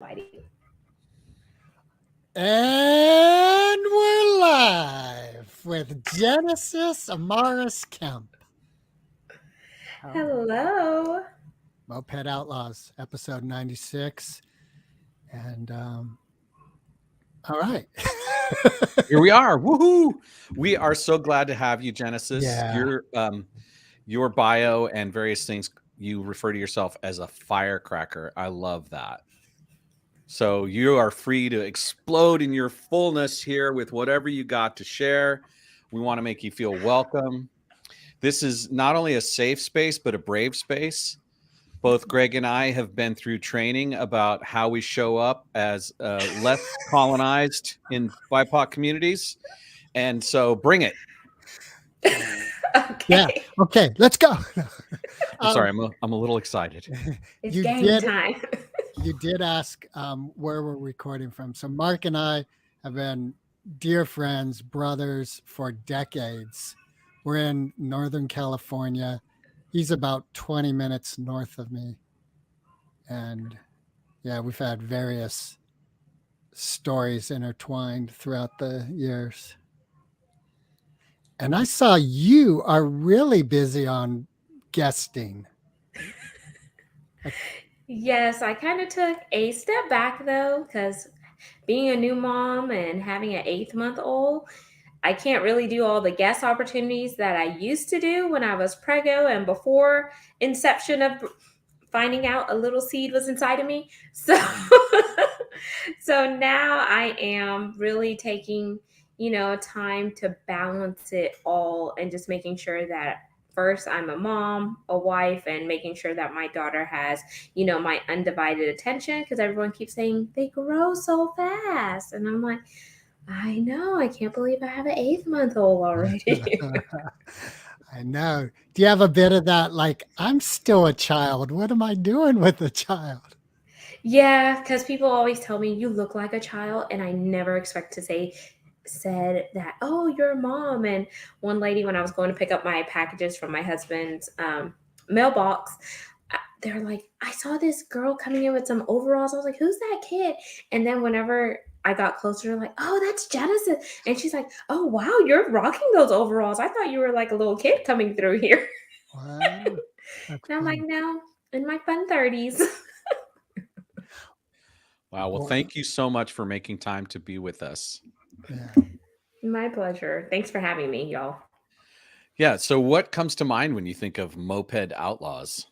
Mighty. And we're live with Genesis Amaris Kemp. Hello. Moped Outlaws, episode 96. And all right. Here we are. Woohoo! We are so glad to have you, Genesis. Yeah. Your bio and various things, you refer to yourself as a firecracker. I love that. So you are free to explode in your fullness here with whatever you got to share. We want to make you feel welcome. This is not only a safe space, but a brave space. Both Greg and I have been through training about how we show up as less colonized in BIPOC communities. And so bring it. Okay. Yeah. Okay. Let's go. I'm sorry. I'm a little excited. It's you game did- time. You did ask where we're recording from. So Mark and I have been dear friends, brothers for decades. We're in Northern California. He's about 20 minutes north of me. And yeah, we've had various stories intertwined throughout the years. And I saw you are really busy on guesting. Yes, I kind of took a step back though, because being a new mom and having an 8th month old, I can't really do all the guest opportunities that I used to do when I was preggo and before inception of finding out a little seed was inside of me. So so now I am really taking, time to balance it all and just making sure that first I'm a mom, a wife, and making sure that my daughter has, my undivided attention because everyone keeps saying they grow so fast. And I'm like, I know, I can't believe I have an 8th month old already. I know. Do you have a bit of that? Like, I'm still a child. What am I doing with a child? Yeah, because people always tell me you look like a child, and I never expect to said that, oh, you're a mom. And one lady, when I was going to pick up my packages from my husband's mailbox, they're like, I saw this girl coming in with some overalls. I was like, who's that kid? And then whenever I got closer, like, oh, that's Genesis. And she's like, oh, wow, you're rocking those overalls. I thought you were like a little kid coming through here. Wow. And I'm like, no, in my fun 30s. Wow. Well, thank you so much for making time to be with us. Yeah. My pleasure. Thanks for having me, y'all. Yeah. So what comes to mind when you think of Moped Outlaws?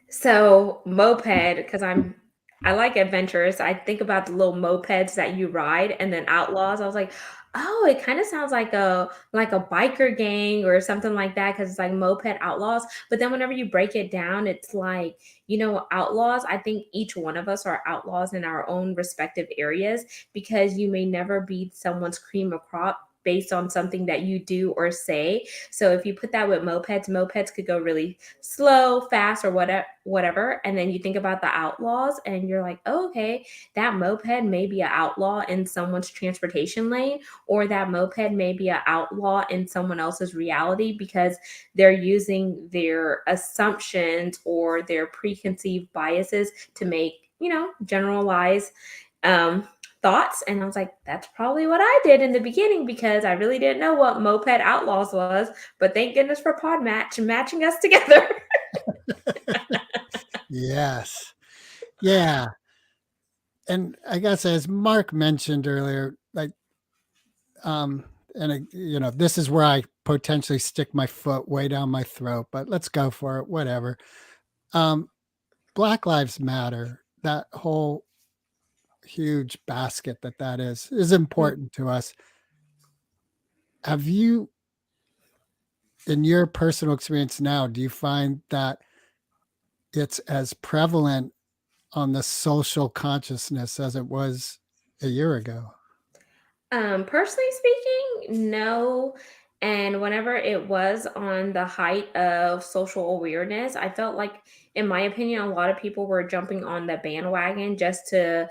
So moped, because I like adventures. I think about the little mopeds that you ride, and then outlaws. I was like, oh, it kind of sounds like a biker gang or something like that, because it's like moped outlaws. But then whenever you break it down, it's like, outlaws. I think each one of us are outlaws in our own respective areas, because you may never be someone's cream of crop based on something that you do or say. So if you put that with mopeds could go really slow, fast, or whatever. And then you think about the outlaws and you're like, oh, okay, that moped may be an outlaw in someone's transportation lane, or that moped may be an outlaw in someone else's reality because they're using their assumptions or their preconceived biases to make, generalized thoughts. And I was like, that's probably what I did in the beginning, because I really didn't know what moped outlaws was. But thank goodness for matching us together. Yes. Yeah. And I guess as Mark mentioned earlier, like, this is where I potentially stick my foot way down my throat, but let's go for it. Whatever. Black Lives Matter, that whole huge basket that is important to us. Have you, in your personal experience now, do you find that it's as prevalent on the social consciousness as it was a year ago? Personally speaking, no. And whenever it was on the height of social awareness, I felt like in my opinion, a lot of people were jumping on the bandwagon just to,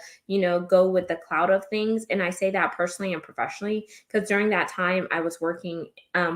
go with the cloud of things. And I say that personally and professionally because during that time I was working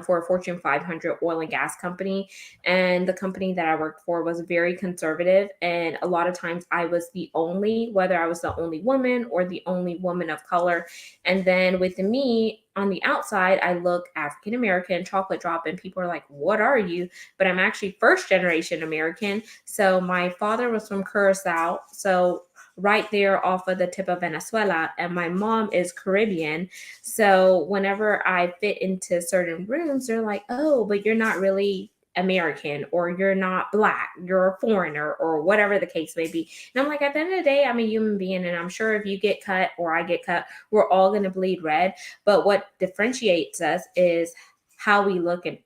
for a Fortune 500 oil and gas company. And the company that I worked for was very conservative. And a lot of times I was the only, whether I was the only woman or the only woman of color. And then with me on the outside, I look African American, chocolate drop, and people are like, "What are you?" But I'm actually first generation American. So my father was from Curacao. So right there off of the tip of Venezuela, and my mom is Caribbean. So whenever I fit into certain rooms, they're like, "Oh, but you're not really American, or you're not black, you're a foreigner," or whatever the case may be. And I'm like, at the end of the day, I'm a human being, and I'm sure if you get cut or I get cut, we're all going to bleed red. But what differentiates us is how we look and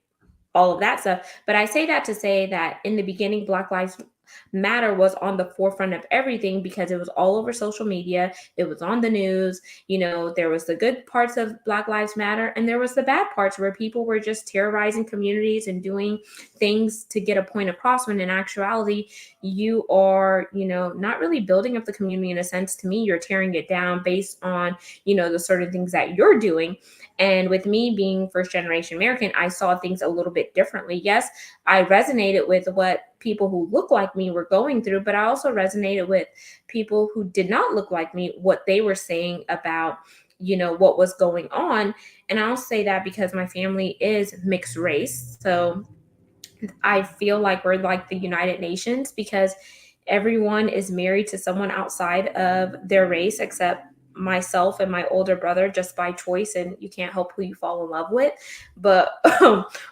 all of that stuff. But I say that to say that in the beginning, Black Lives Matter was on the forefront of everything because it was all over social media. It was on the news. There was the good parts of Black Lives Matter, and there was the bad parts where people were just terrorizing communities and doing things to get a point across, when in actuality, you are, not really building up the community. In a sense, to me, you're tearing it down based on, the certain things that you're doing. And with me being first generation American, I saw things a little bit differently. Yes, I resonated with what people who look like me were going through, but I also resonated with people who did not look like me, what they were saying about, what was going on. And I'll say that because my family is mixed race. So I feel like we're like the United Nations because everyone is married to someone outside of their race except myself and my older brother, just by choice, and you can't help who you fall in love with. But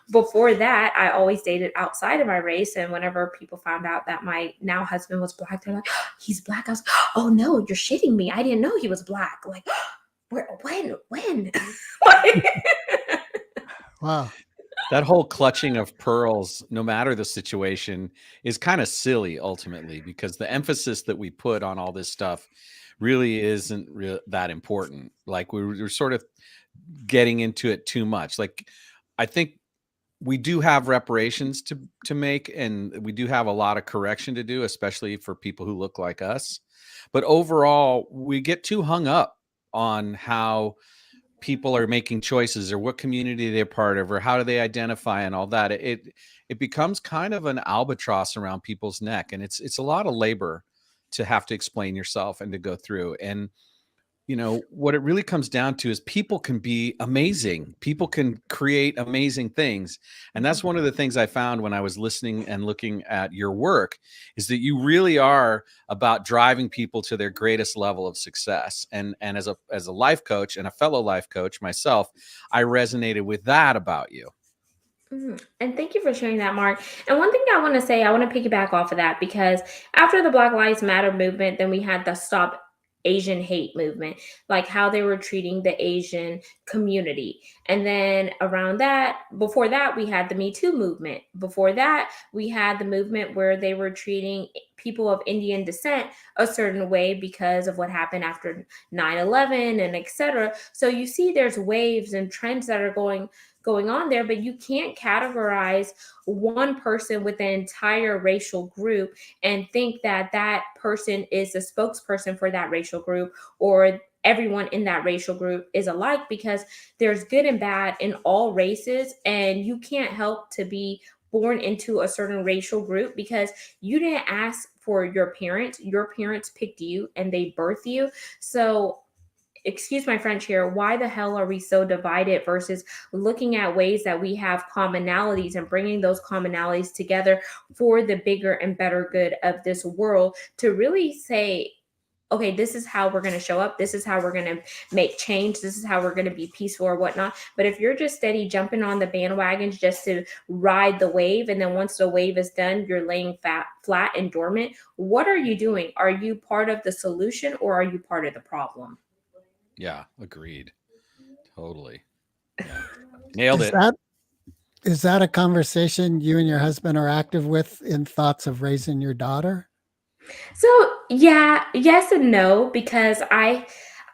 before that, I always dated outside of my race. And whenever people found out that my now husband was black, they're like, "He's black." I was, "Oh no, you're shitting me. I didn't know he was black." Like, when? Wow. That whole clutching of pearls, no matter the situation, is kind of silly ultimately, because the emphasis that we put on all this stuff really isn't that important. Like we're sort of getting into it too much. Like, I think we do have reparations to make, and we do have a lot of correction to do, especially for people who look like us. But overall, we get too hung up on how people are making choices, or what community they're part of, or how do they identify, and all that. It becomes kind of an albatross around people's neck, and it's a lot of labor to have to explain yourself and to go through. And what it really comes down to is people can be amazing. People can create amazing things. And that's one of the things I found when I was listening and looking at your work, is that you really are about driving people to their greatest level of success. And as a life coach and a fellow life coach myself, I resonated with that about you. And thank you for sharing that, Mark. And one thing I want to say, I want to piggyback off of that, because after the Black Lives Matter movement, then we had the Stop Asian Hate movement, like how they were treating the Asian community. And then around that, before that, we had the Me Too movement. Before that, we had the movement where they were treating people of Indian descent a certain way because of what happened after 9/11 and etc. So you see there's waves and trends that are going on there, but you can't categorize one person with an entire racial group and think that that person is the spokesperson for that racial group, or everyone in that racial group is alike, because there's good and bad in all races, and you can't help to be born into a certain racial group because you didn't ask for your parents picked you and they birthed you. So excuse my French here, why the hell are we so divided versus looking at ways that we have commonalities and bringing those commonalities together for the bigger and better good of this world, to really say, okay, this is how we're going to show up. This is how we're going to make change. This is how we're going to be peaceful or whatnot. But if you're just steady jumping on the bandwagons just to ride the wave, and then once the wave is done, you're laying flat and dormant, what are you doing? Are you part of the solution, or are you part of the problem? Yeah, agreed. Totally. Yeah. Nailed Is it. that a conversation you and your husband are active with in thoughts of raising your daughter? So yeah, yes and no, because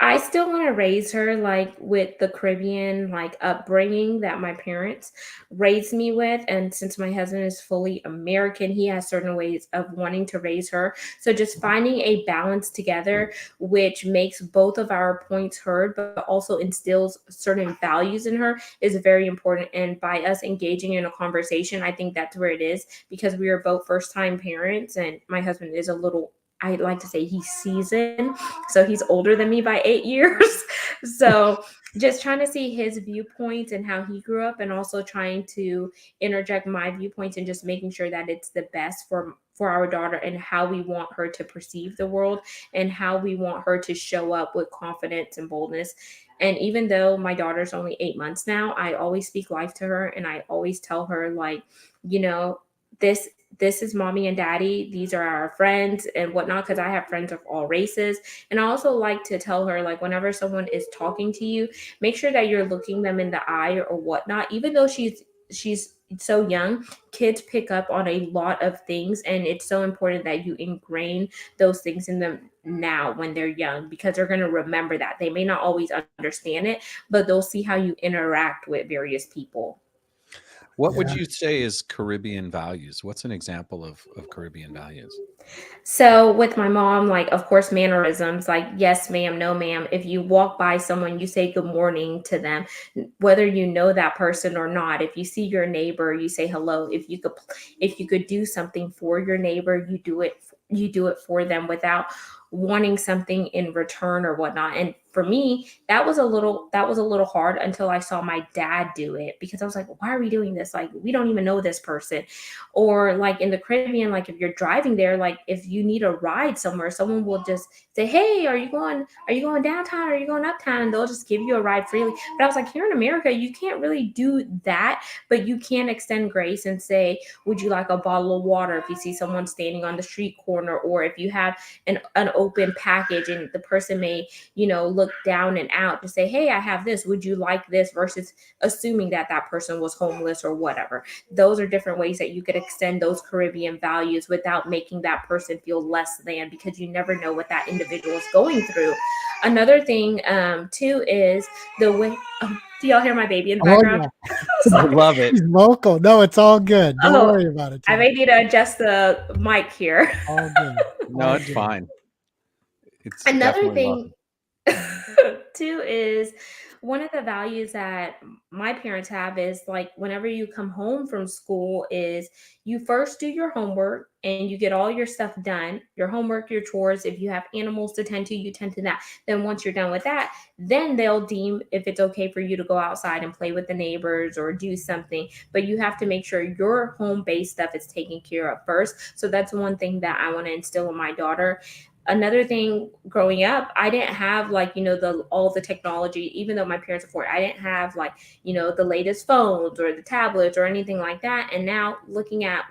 I still want to raise her like with the Caribbean like upbringing that my parents raised me with. And since my husband is fully American, he has certain ways of wanting to raise her. So just finding a balance together, which makes both of our points heard, but also instills certain values in her, is very important. And by us engaging in a conversation, I think that's where it is, because we are both first time parents, and my husband is a little, I like to say he's seasoned, so he's older than me by 8 years. So just trying to see his viewpoints and how he grew up, and also trying to interject my viewpoints, and just making sure that it's the best for our daughter, and how we want her to perceive the world, and how we want her to show up with confidence and boldness. And even though my daughter's only 8 months now, I always speak life to her, and I always tell her, like, you know, this this is mommy and daddy, these are our friends and whatnot, because I have friends of all races. And I also like to tell her, like, whenever someone is talking to you, make sure that you're looking them in the eye or whatnot. Even though she's so young, kids pick up on a lot of things, and it's so important that you ingrain those things in them now when they're young, because they're going to remember that. They may not always understand it, but they'll see how you interact with various people. What would Yeah. you say is Caribbean values? What's an example of Caribbean values? So with my mom, like, of course, mannerisms, like yes ma'am, no ma'am. If you walk by someone, you say good morning to them, whether you know that person or not. If you see your neighbor, you say hello. If you could do something for your neighbor, you do it for them without wanting something in return or whatnot. And for me, that was a little hard until I saw my dad do it, because I was like, why are we doing this? Like, we don't even know this person. Or like in the Caribbean, like if you're driving there, like if you need a ride somewhere, someone will just say, hey, are you going downtown, are you going uptown, and they'll just give you a ride freely. But I was like, here in America, you can't really do that, but you can extend grace and say, would you like a bottle of water, if you see someone standing on the street corner, or if you have an open package and the person may, look down and out to say, hey, I have this, would you like this, versus assuming that that person was homeless or whatever. Those are different ways that you could extend those Caribbean values without making that person feel less than, because you never know what that individual is going through. Another thing, too, is the way. Oh, do y'all hear my baby in the Oh background? yeah. I love it. He's vocal. No, it's all good. Don't Oh, worry about it, I Tim. may need to adjust the mic here. All good. No, All it's good. fine. It's Another definitely thing welcome. too is, one of the values that my parents have is, like, whenever you come home from school, is you first do your homework and you get all your stuff done, your homework, your chores. If you have animals to tend to, you tend to that. Then once you're done with that, then they'll deem if it's okay for you to go outside and play with the neighbors or do something. But you have to make sure your home based stuff is taken care of first. So that's one thing that I want to instill in my daughter. Another thing, growing up, I didn't have, like, the all the technology. Even though my parents afford, I didn't have, like, the latest phones or the tablets or anything like that. And now, looking at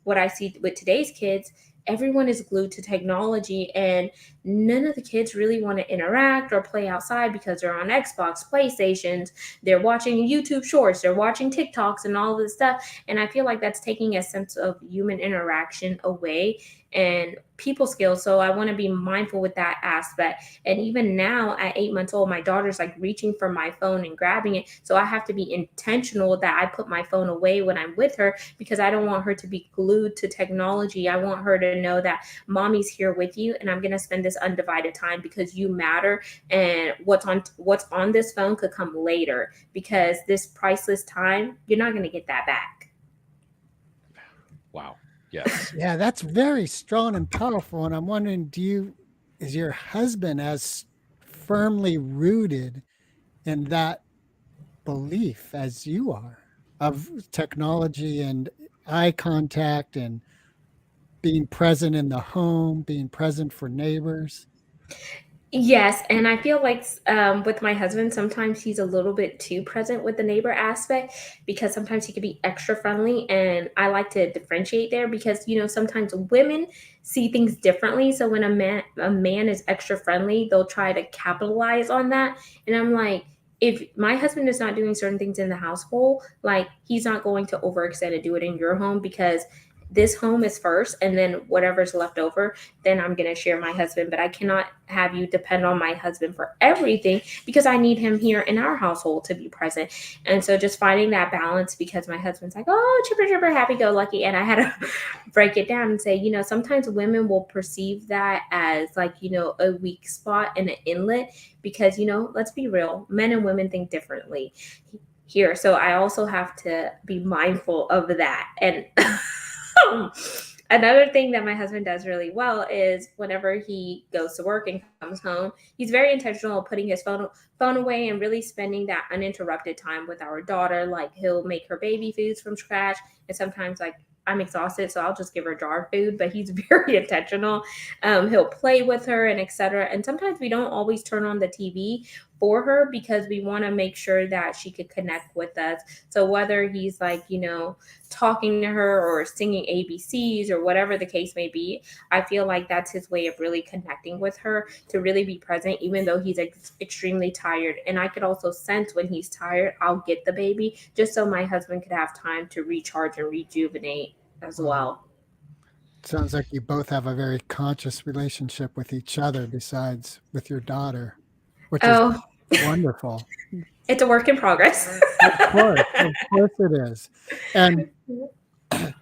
what I see with today's kids, everyone is glued to technology, and none of the kids really want to interact or play outside, because they're on Xbox, PlayStations, they're watching YouTube shorts, they're watching TikToks and all of this stuff. And I feel like that's taking a sense of human interaction away, and people skills. So I want to be mindful with that aspect. And even now at 8 months old, my daughter's like reaching for my phone and grabbing it. So I have to be intentional that I put my phone away when I'm with her, because I don't want her to be glued to technology. I want her to know that mommy's here with you, and I'm going to spend this undivided time because you matter. And what's on this phone could come later, because this priceless time, you're not going to get that back. Wow. Yes. Yeah, that's very strong and powerful. And I'm wondering, is your husband as firmly rooted in that belief as you are, of technology and eye contact and being present in the home, being present for neighbors? Yes, and I feel like, with my husband, sometimes he's a little bit too present with the neighbor aspect, because sometimes he can be extra friendly, and I like to differentiate there, because sometimes women see things differently. So when a man is extra friendly, they'll try to capitalize on that, and I'm like, if my husband is not doing certain things in the household, like, he's not going to overextend and do it in your home, because this home is first, and then whatever's left over, then I'm going to share my husband. But I cannot have you depend on my husband for everything, because I need him here in our household to be present. And so just finding that balance, because my husband's like, oh, chipper, chipper, happy go lucky. And I had to break it down and say, sometimes women will perceive that as like, a weak spot and an inlet, because, let's be real, men and women think differently here. So I also have to be mindful of that. And another thing that my husband does really well is whenever he goes to work and comes home, he's very intentional of putting his phone away and really spending that uninterrupted time with our daughter. Like, he'll make her baby foods from scratch, and sometimes, like, I'm exhausted, so I'll just give her jar food, but he's very intentional. He'll play with her and etc. And sometimes we don't always turn on the TV for her, because we want to make sure that she could connect with us. So whether he's like, talking to her or singing ABCs or whatever the case may be, I feel like that's his way of really connecting with her, to really be present, even though he's extremely tired. And I could also sense when he's tired, I'll get the baby just so my husband could have time to recharge and rejuvenate as well. Sounds like you both have a very conscious relationship with each other besides with your daughter, which is Oh, wonderful. it's a work in progress. Of course it is. And I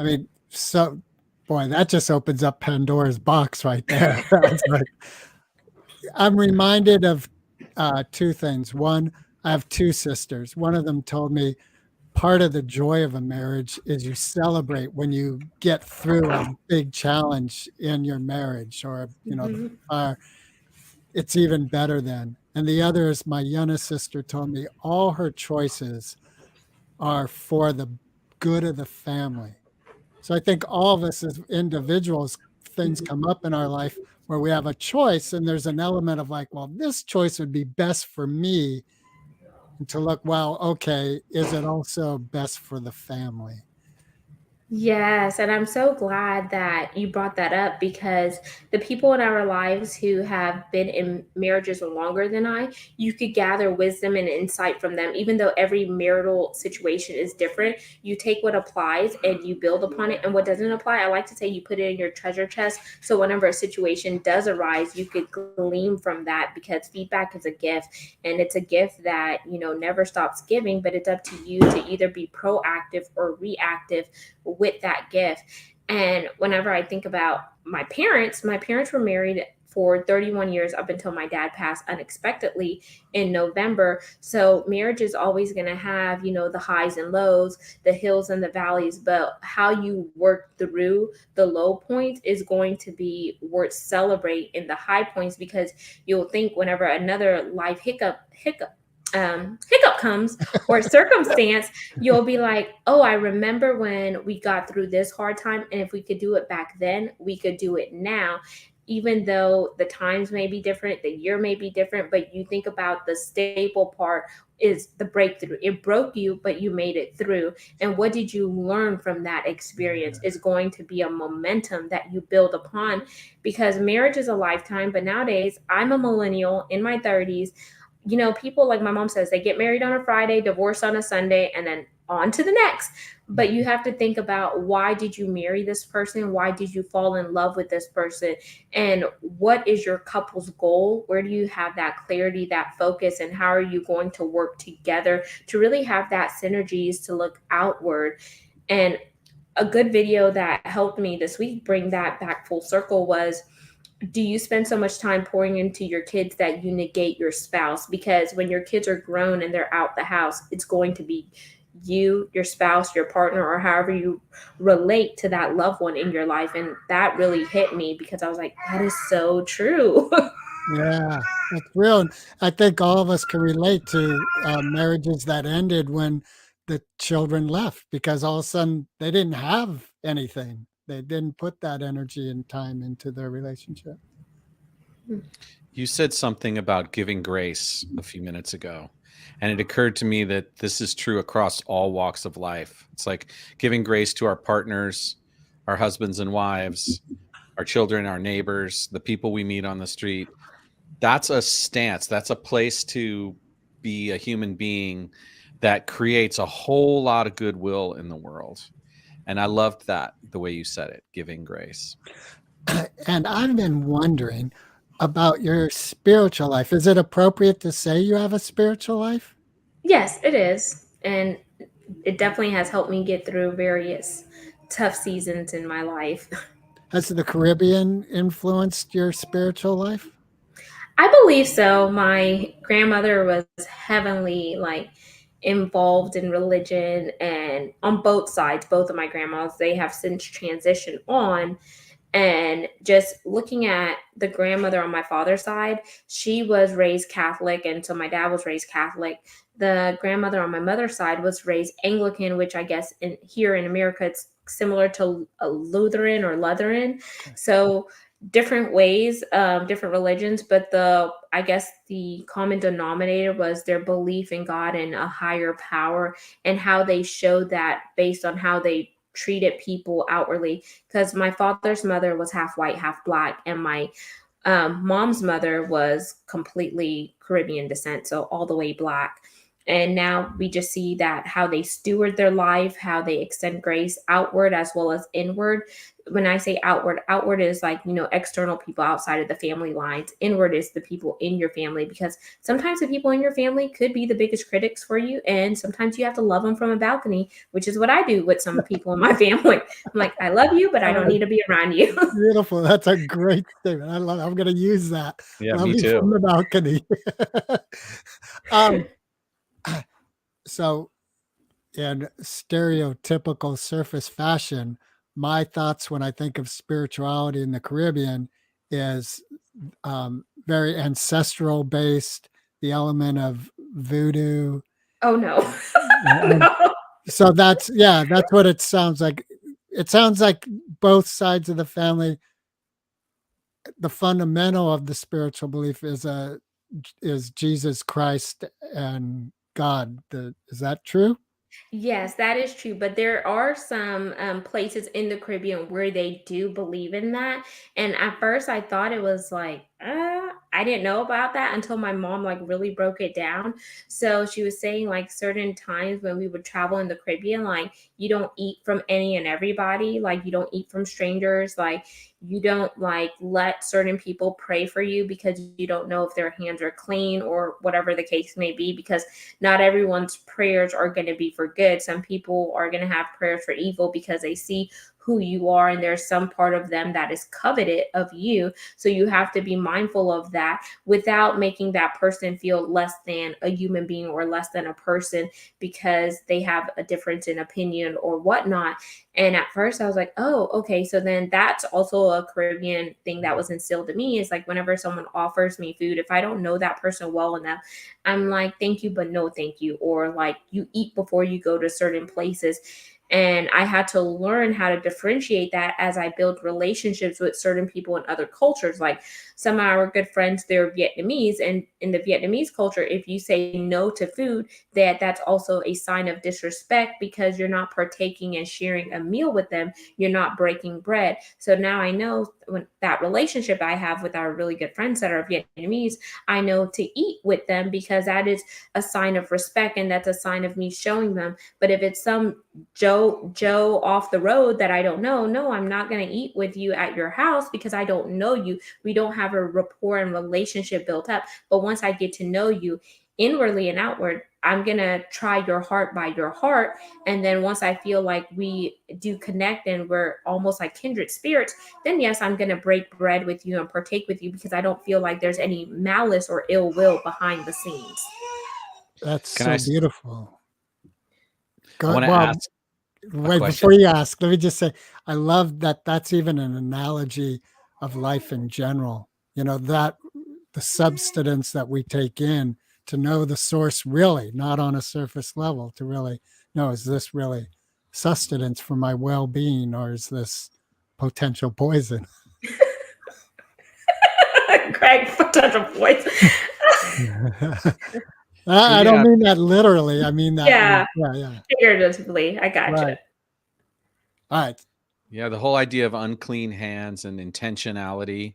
mean, so boy, that just opens up Pandora's box right there. I'm reminded of two things. One, I have two sisters. One of them told me part of the joy of a marriage is you celebrate when you get through a big challenge in your marriage, or the fire. It's even better then. And the other is, my youngest sister told me all her choices are for the good of the family. So I think all of us as individuals, things come up in our life where we have a choice, and there's an element of like, well, this choice would be best for me, and to look, well, okay, is it also best for the family? Yes, and I'm so glad that you brought that up, because the people in our lives who have been in marriages longer than you could gather wisdom and insight from them. Even though every marital situation is different, you take what applies and you build upon it, and what doesn't apply, I like to say, you put it in your treasure chest. So whenever a situation does arise, you could glean from that, because feedback is a gift, and it's a gift that, never stops giving, but it's up to you to either be proactive or reactive with that gift. And whenever I think about my parents were married for 31 years, up until my dad passed unexpectedly in November. So marriage is always going to have, the highs and lows, the hills and the valleys, but how you work through the low points is going to be worth celebrate in the high points, because you'll think whenever another life hiccup comes, or circumstance, you'll be like, oh, I remember when we got through this hard time, and if we could do it back then, we could do it now. Even though the times may be different, the year may be different, but you think about the staple part is the breakthrough. It broke you, but you made it through. And what did you learn from that experience is going to be a momentum that you build upon, because marriage is a lifetime. But nowadays, I'm a millennial in my 30s. People, like my mom says, they get married on a Friday, divorce on a Sunday, and then on to the next. But you have to think about, why did you marry this person? Why did you fall in love with this person? And what is your couple's goal? Where do you have that clarity, that focus, and how are you going to work together to really have that synergies to look outward? And a good video that helped me this week bring that back full circle was, do you spend so much time pouring into your kids that you negate your spouse? Because when your kids are grown and they're out the house, it's going to be you, your spouse, your partner, or however you relate to that loved one in your life. And that really hit me, because I was like, that is so true. Yeah, that's real. And I think all of us can relate to marriages that ended when the children left, because all of a sudden they didn't have anything. They didn't put that energy and time into their relationship. You said something about giving grace a few minutes ago, and it occurred to me that this is true across all walks of life. It's like giving grace to our partners, our husbands and wives, our children, our neighbors, the people we meet on the street. That's a stance. That's a place to be a human being that creates a whole lot of goodwill in the world. And I loved that, the way you said it, giving grace. And I've been wondering about your spiritual life. Is it appropriate to say you have a spiritual life? Yes, it is. And it definitely has helped me get through various tough seasons in my life. Has the Caribbean influenced your spiritual life? I believe so. My grandmother was heavily like involved in religion, and on both sides, both of my grandmas, they have since transitioned on. And just looking at the grandmother on my father's side, she was raised Catholic, and so my dad was raised Catholic. The grandmother on my mother's side was raised Anglican, which I guess here in America it's similar to a Lutheran or Lutheran. Okay. So different ways, different religions, but I guess the common denominator was their belief in God and a higher power, and how they showed that based on how they treated people outwardly. Because my father's mother was half white, half black, and my mom's mother was completely Caribbean descent, so all the way black. And now we just see that how they steward their life, how they extend grace outward as well as inward. When I say outward, outward is like, external people outside of the family lines. Inward is the people in your family, because sometimes the people in your family could be the biggest critics for you. And sometimes you have to love them from a balcony, which is what I do with some people in my family. I'm like, I love you, but I don't need to be around you. Beautiful. That's a great statement. I'm going to use that. Yeah, Love me you from too. the balcony. um, so, in stereotypical surface fashion, my thoughts when I think of spirituality in the Caribbean is very ancestral based, the element of voodoo. Oh, no. And No. so that's what it sounds like. It sounds like both sides of the family, the fundamental of the spiritual belief is Jesus Christ and God. Is that true? Yes, that is true. But there are some places in the Caribbean where they do believe in that. And at first, I thought it was like, I didn't know about that until my mom like really broke it down. So she was saying like certain times when we would travel in the Caribbean, like you don't eat from any and everybody, like you don't eat from strangers, like you don't like let certain people pray for you because you don't know if their hands are clean or whatever the case may be, because not everyone's prayers are going to be for good. Some people are going to have prayers for evil because they see who you are, and there's some part of them that is coveted of you. So you have to be mindful of that without making that person feel less than a human being or less than a person because they have a difference in opinion or whatnot. And at first I was like, oh, okay. So then that's also a Caribbean thing that was instilled in me, is like whenever someone offers me food, if I don't know that person well enough, I'm like, thank you, but no thank you. Or like, you eat before you go to certain places. And I had to learn how to differentiate that as I build relationships with certain people in other cultures. Like some of our good friends, they're Vietnamese. And in the Vietnamese culture, if you say no to food, that's also a sign of disrespect because you're not partaking and sharing a meal with them. You're not breaking bread. So now I know when that relationship I have with our really good friends that are Vietnamese, I know to eat with them because that is a sign of respect and that's a sign of me showing them. But if it's some Joe off the road that I don't know, no, I'm not going to eat with you at your house because I don't know you. We don't have a rapport and relationship built up. But once I get to know you inwardly and outward, I'm going to try your heart by your heart. And then once I feel like we do connect and we're almost like kindred spirits, then yes, I'm going to break bread with you and partake with you because I don't feel like there's any malice or ill will behind the scenes. That's Can I? so beautiful. I want to Well, ask a wait, question. before you ask, let me just say, I love that that's even an analogy of life in general. That the substance that we take in to know the source really, not on a surface level, to really know, is this really sustenance for my well-being or is this potential poison? Craig, potential voice. I don't Yeah, mean that literally. I mean that. Yeah, Yeah. figuratively. I gotcha. Right. All right. yeah. The whole idea of unclean hands and intentionality,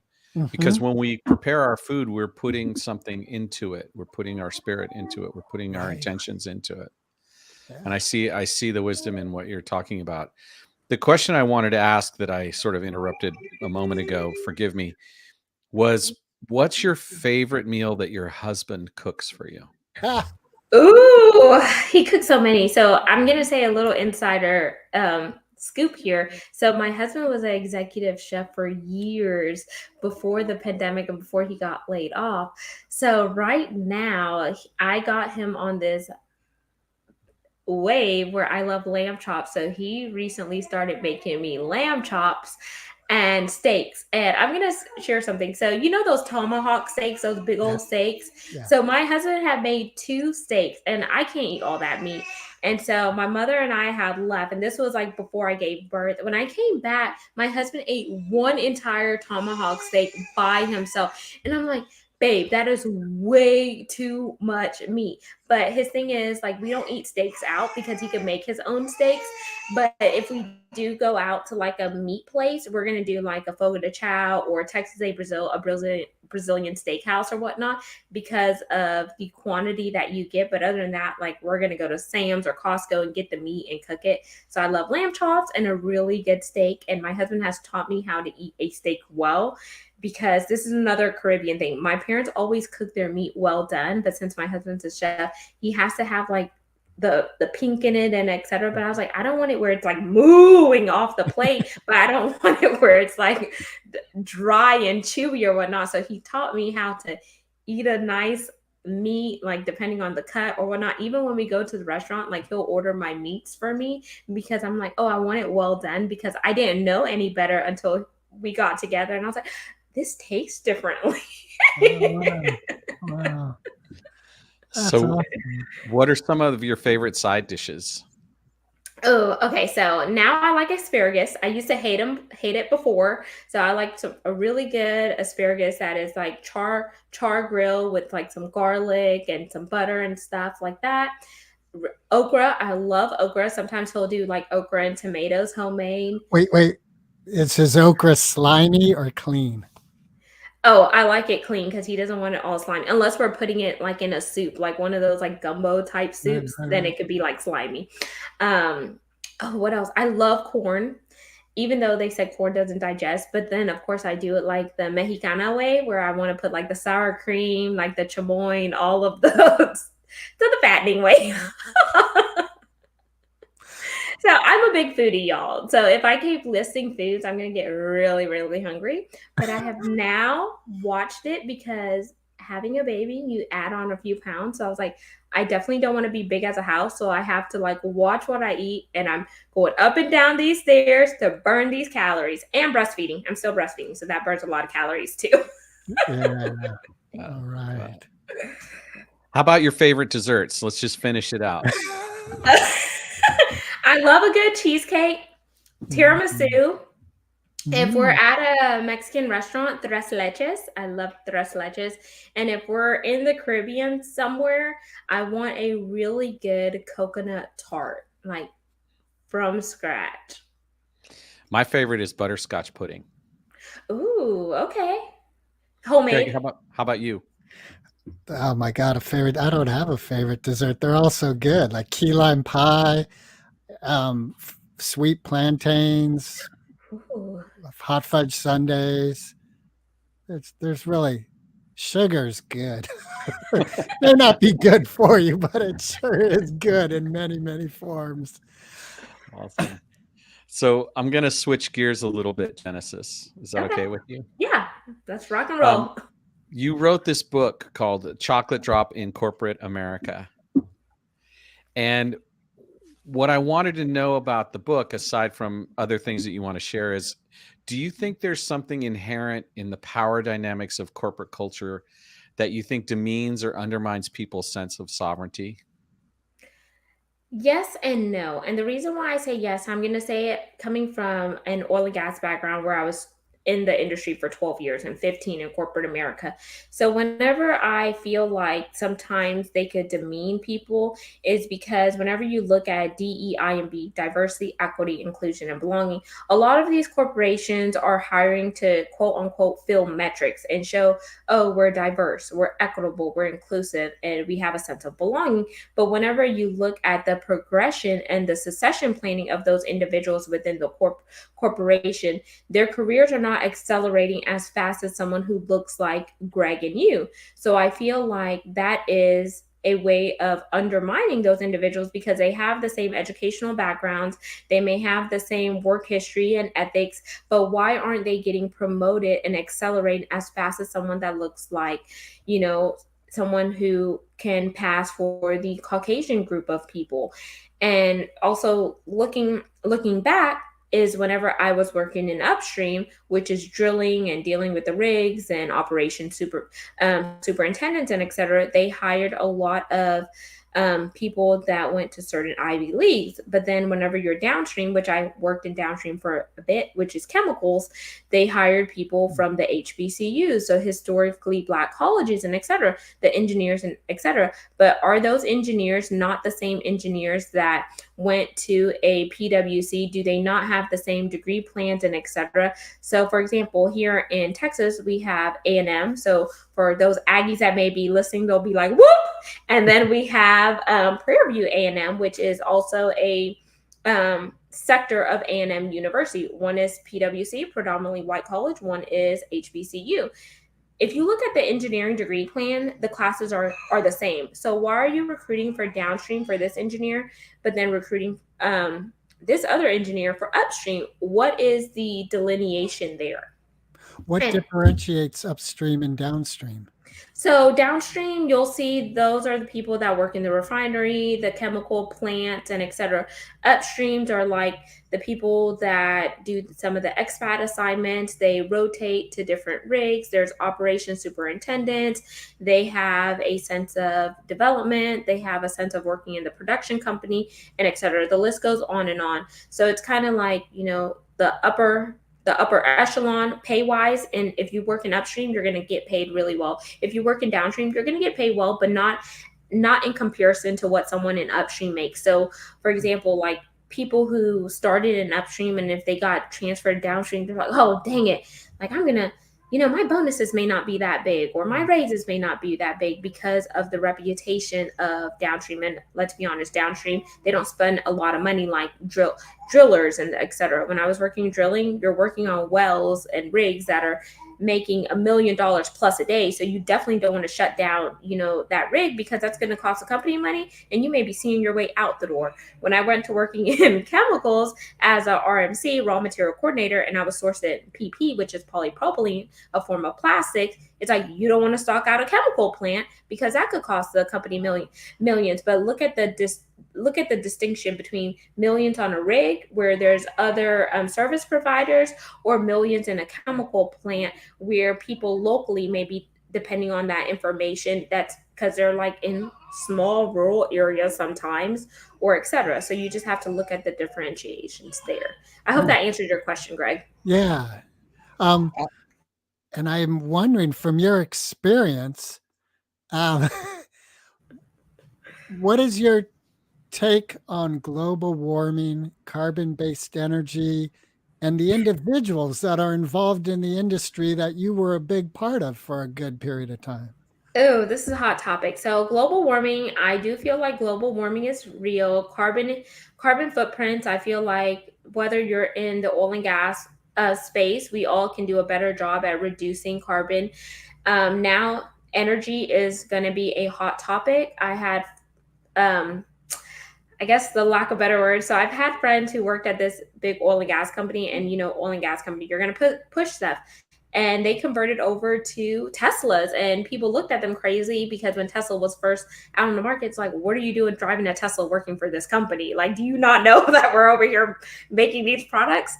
because Mhm. when we prepare our food, we're putting something into it. We're putting our spirit into it. We're putting our Right. intentions into it. And Yeah. I see the wisdom in what you're talking about. The question I wanted to ask that I sort of interrupted a moment ago, forgive me, was what's your favorite meal that your husband cooks for you? Ooh, he cooks so many. So I'm gonna say a little insider scoop here. So my husband was an executive chef for years before the pandemic and before he got laid off. So right now, I got him on this wave where I love lamb chops. So he recently started making me lamb chops and steaks. And I'm gonna share something. So you know those tomahawk steaks, those big Yeah, old steaks. yeah. So my husband had made two steaks, and I can't eat all that meat. And so my mother and I had left, and this was like before I gave birth. When I came back, my husband ate one entire tomahawk steak by himself, and I'm like, babe, that is way too much meat. But his thing is like we don't eat steaks out because he can make his own steaks. But if we do go out to like a meat place, we're gonna do like a fogo de chao or Texas a Brazil, a Brazilian steakhouse or whatnot because of the quantity that you get. But other than that, like we're gonna go to Sam's or Costco and get the meat and cook it. So I love lamb chops and a really good steak. And my husband has taught me how to eat a steak well because this is another Caribbean thing. My parents always cook their meat well done, but since my husband's a chef, he has to have like the pink in it and etc. But I was like, I don't want it where it's like mooing off the plate, but I don't want it where it's like dry and chewy or whatnot. So he taught me how to eat a nice meat, like depending on the cut or whatnot. Even when we go to the restaurant, like he'll order my meats for me because I'm like, oh, I want it well done because I didn't know any better until we got together and I was like, this tastes differently. Oh, wow. That's So, awesome. what are some of your favorite side dishes? Oh, okay. So now I like asparagus. I used to hate it before. So I like a really good asparagus that is like char grill with like some garlic and some butter and stuff like that. Okra, I love okra. Sometimes he'll do like okra and tomatoes homemade. Wait, wait. Is his okra slimy or clean? Oh, I like it clean because he doesn't want it all slimy. Unless we're putting it like in a soup, like one of those like gumbo type Right, soups, right, then right. it could be like slimy. Um, oh, what else? I love corn, even though they said corn doesn't digest. But then, of course, I do it like the Mexicana way, where I want to put like the sour cream, like the chamoy, all of those. So the fattening way. So I'm a big foodie, y'all. So if I keep listing foods, I'm gonna get really, really hungry. But I have now watched it because having a baby, you add on a few pounds. So I was like, I definitely don't want to be big as a house. So I have to like watch what I eat, and I'm going up and down these stairs to burn these calories. And breastfeeding. I'm still breastfeeding, so that burns a lot of calories too. Yeah. Wow, All wow. right. How about your favorite desserts? Let's just finish it out. I love a good cheesecake, Mhm. tiramisu. If we're Mm. at a Mexican restaurant, tres leches. I love tres leches. And if we're in the Caribbean somewhere, I want a really good coconut tart, like from scratch. My favorite is butterscotch pudding. Ooh, okay. Greg, Homemade. how about you? Oh my God, a favorite. I don't have a favorite dessert. They're all so good. Like key lime pie, sweet plantains, Ooh. hot fudge sundaes. There's really sugar's good. May not be good for you, but it sure is good in many, many forms. Awesome. So I'm gonna switch gears a little bit, Genesis. Is that Okay. okay with you? Yeah, let's rock and Um, roll. you wrote this book called Chocolate Drop in Corporate America. And what I wanted to know about the book, aside from other things that you want to share, is do you think there's something inherent in the power dynamics of corporate culture that you think demeans or undermines people's sense of sovereignty? Yes and no. And the reason why I say yes, I'm going to say it coming from an oil and gas background where I was in the industry for 12 years and 15 in corporate America. So whenever I feel like sometimes they could demean people is because whenever you look at DEI&B, diversity, equity, inclusion, and belonging, a lot of these corporations are hiring to quote unquote fill metrics and show, oh, we're diverse, we're equitable, we're inclusive, and we have a sense of belonging. But whenever you look at the progression and the succession planning of those individuals within the corporation, their careers are not accelerating as fast as someone who looks like Greg and you. So I feel like that is a way of undermining those individuals because they have the same educational backgrounds, they may have the same work history and ethics, but why aren't they getting promoted and accelerating as fast as someone that looks like, you know, someone who can pass for the Caucasian group of people? And also looking back is whenever I was working in upstream, which is drilling and dealing with the rigs and operation superintendents and et cetera, they hired a lot of people that went to certain Ivy Leagues. But then whenever you're downstream, which I worked in downstream for a bit, which is chemicals, they hired people from the HBCUs, so historically Black colleges and et cetera, the engineers and et cetera. But are those engineers not the same engineers that went to a PwC? Do they not have the same degree plans and et cetera? So for example, here in Texas, we have A&M. So for those Aggies that may be listening, they'll be like, whoop! And then we have Prairie View A&M, which is also a sector of A&M University. One is PwC, predominantly white college. One is HBCU. If you look at the engineering degree plan, the classes are the same. So why are you recruiting for downstream for this engineer, but then recruiting this other engineer for upstream? What is the delineation there? What And differentiates upstream and downstream? so downstream, you'll see those are the people that work in the refinery, the chemical plant, and et cetera. Upstreams are like the people that do some of the expat assignments. They rotate to different rigs. There's operations superintendents. They have a sense of development. They have a sense of working in the production company, and et cetera. The list goes on and on. So it's kind of like, the upper echelon pay wise. And if you work in upstream, you're going to get paid really well. If you work in downstream, you're going to get paid well, but not in comparison to what someone in upstream makes. So for example, like people who started in upstream and if they got transferred downstream, they're like, oh, dang it. Like I'm going to, my bonuses may not be that big or my raises may not be that big because of the reputation of downstream. And let's be honest, downstream, they don't spend a lot of money like drillers and et cetera. When I was working drilling, you're working on wells and rigs that are making $1 million plus a day. So you definitely don't want to shut down, that rig because that's going to cost the company money and you may be seeing your way out the door. When I went to working in chemicals as a RMC, raw material coordinator, and I was sourcing PP, which is polypropylene, a form of plastic, it's like you don't want to stock out a chemical plant because that could cost the company millions. But look at the distinction between millions on a rig where there's other service providers or millions in a chemical plant where people locally may be depending on that information. That's because they're like in small rural areas sometimes or etc. So you just have to look at the differentiations there. I hope that answered your question, Greg. Yeah. And I'm wondering from your experience, what is your take on global warming, carbon-based energy, and the individuals that are involved in the industry that you were a big part of for a good period of time? Oh, this is a hot topic. So global warming, I do feel like global warming is real. Carbon footprints, I feel like whether you're in the oil and gas space, we all can do a better job at reducing carbon. Now, energy is going to be a hot topic. I had I guess the lack of better words. So I've had friends who worked at this big oil and gas company, and oil and gas company, you're going to push stuff. And they converted over to Teslas, and people looked at them crazy because when Tesla was first out on the market, it's like, what are you doing driving a Tesla working for this company? Like, do you not know that we're over here making these products?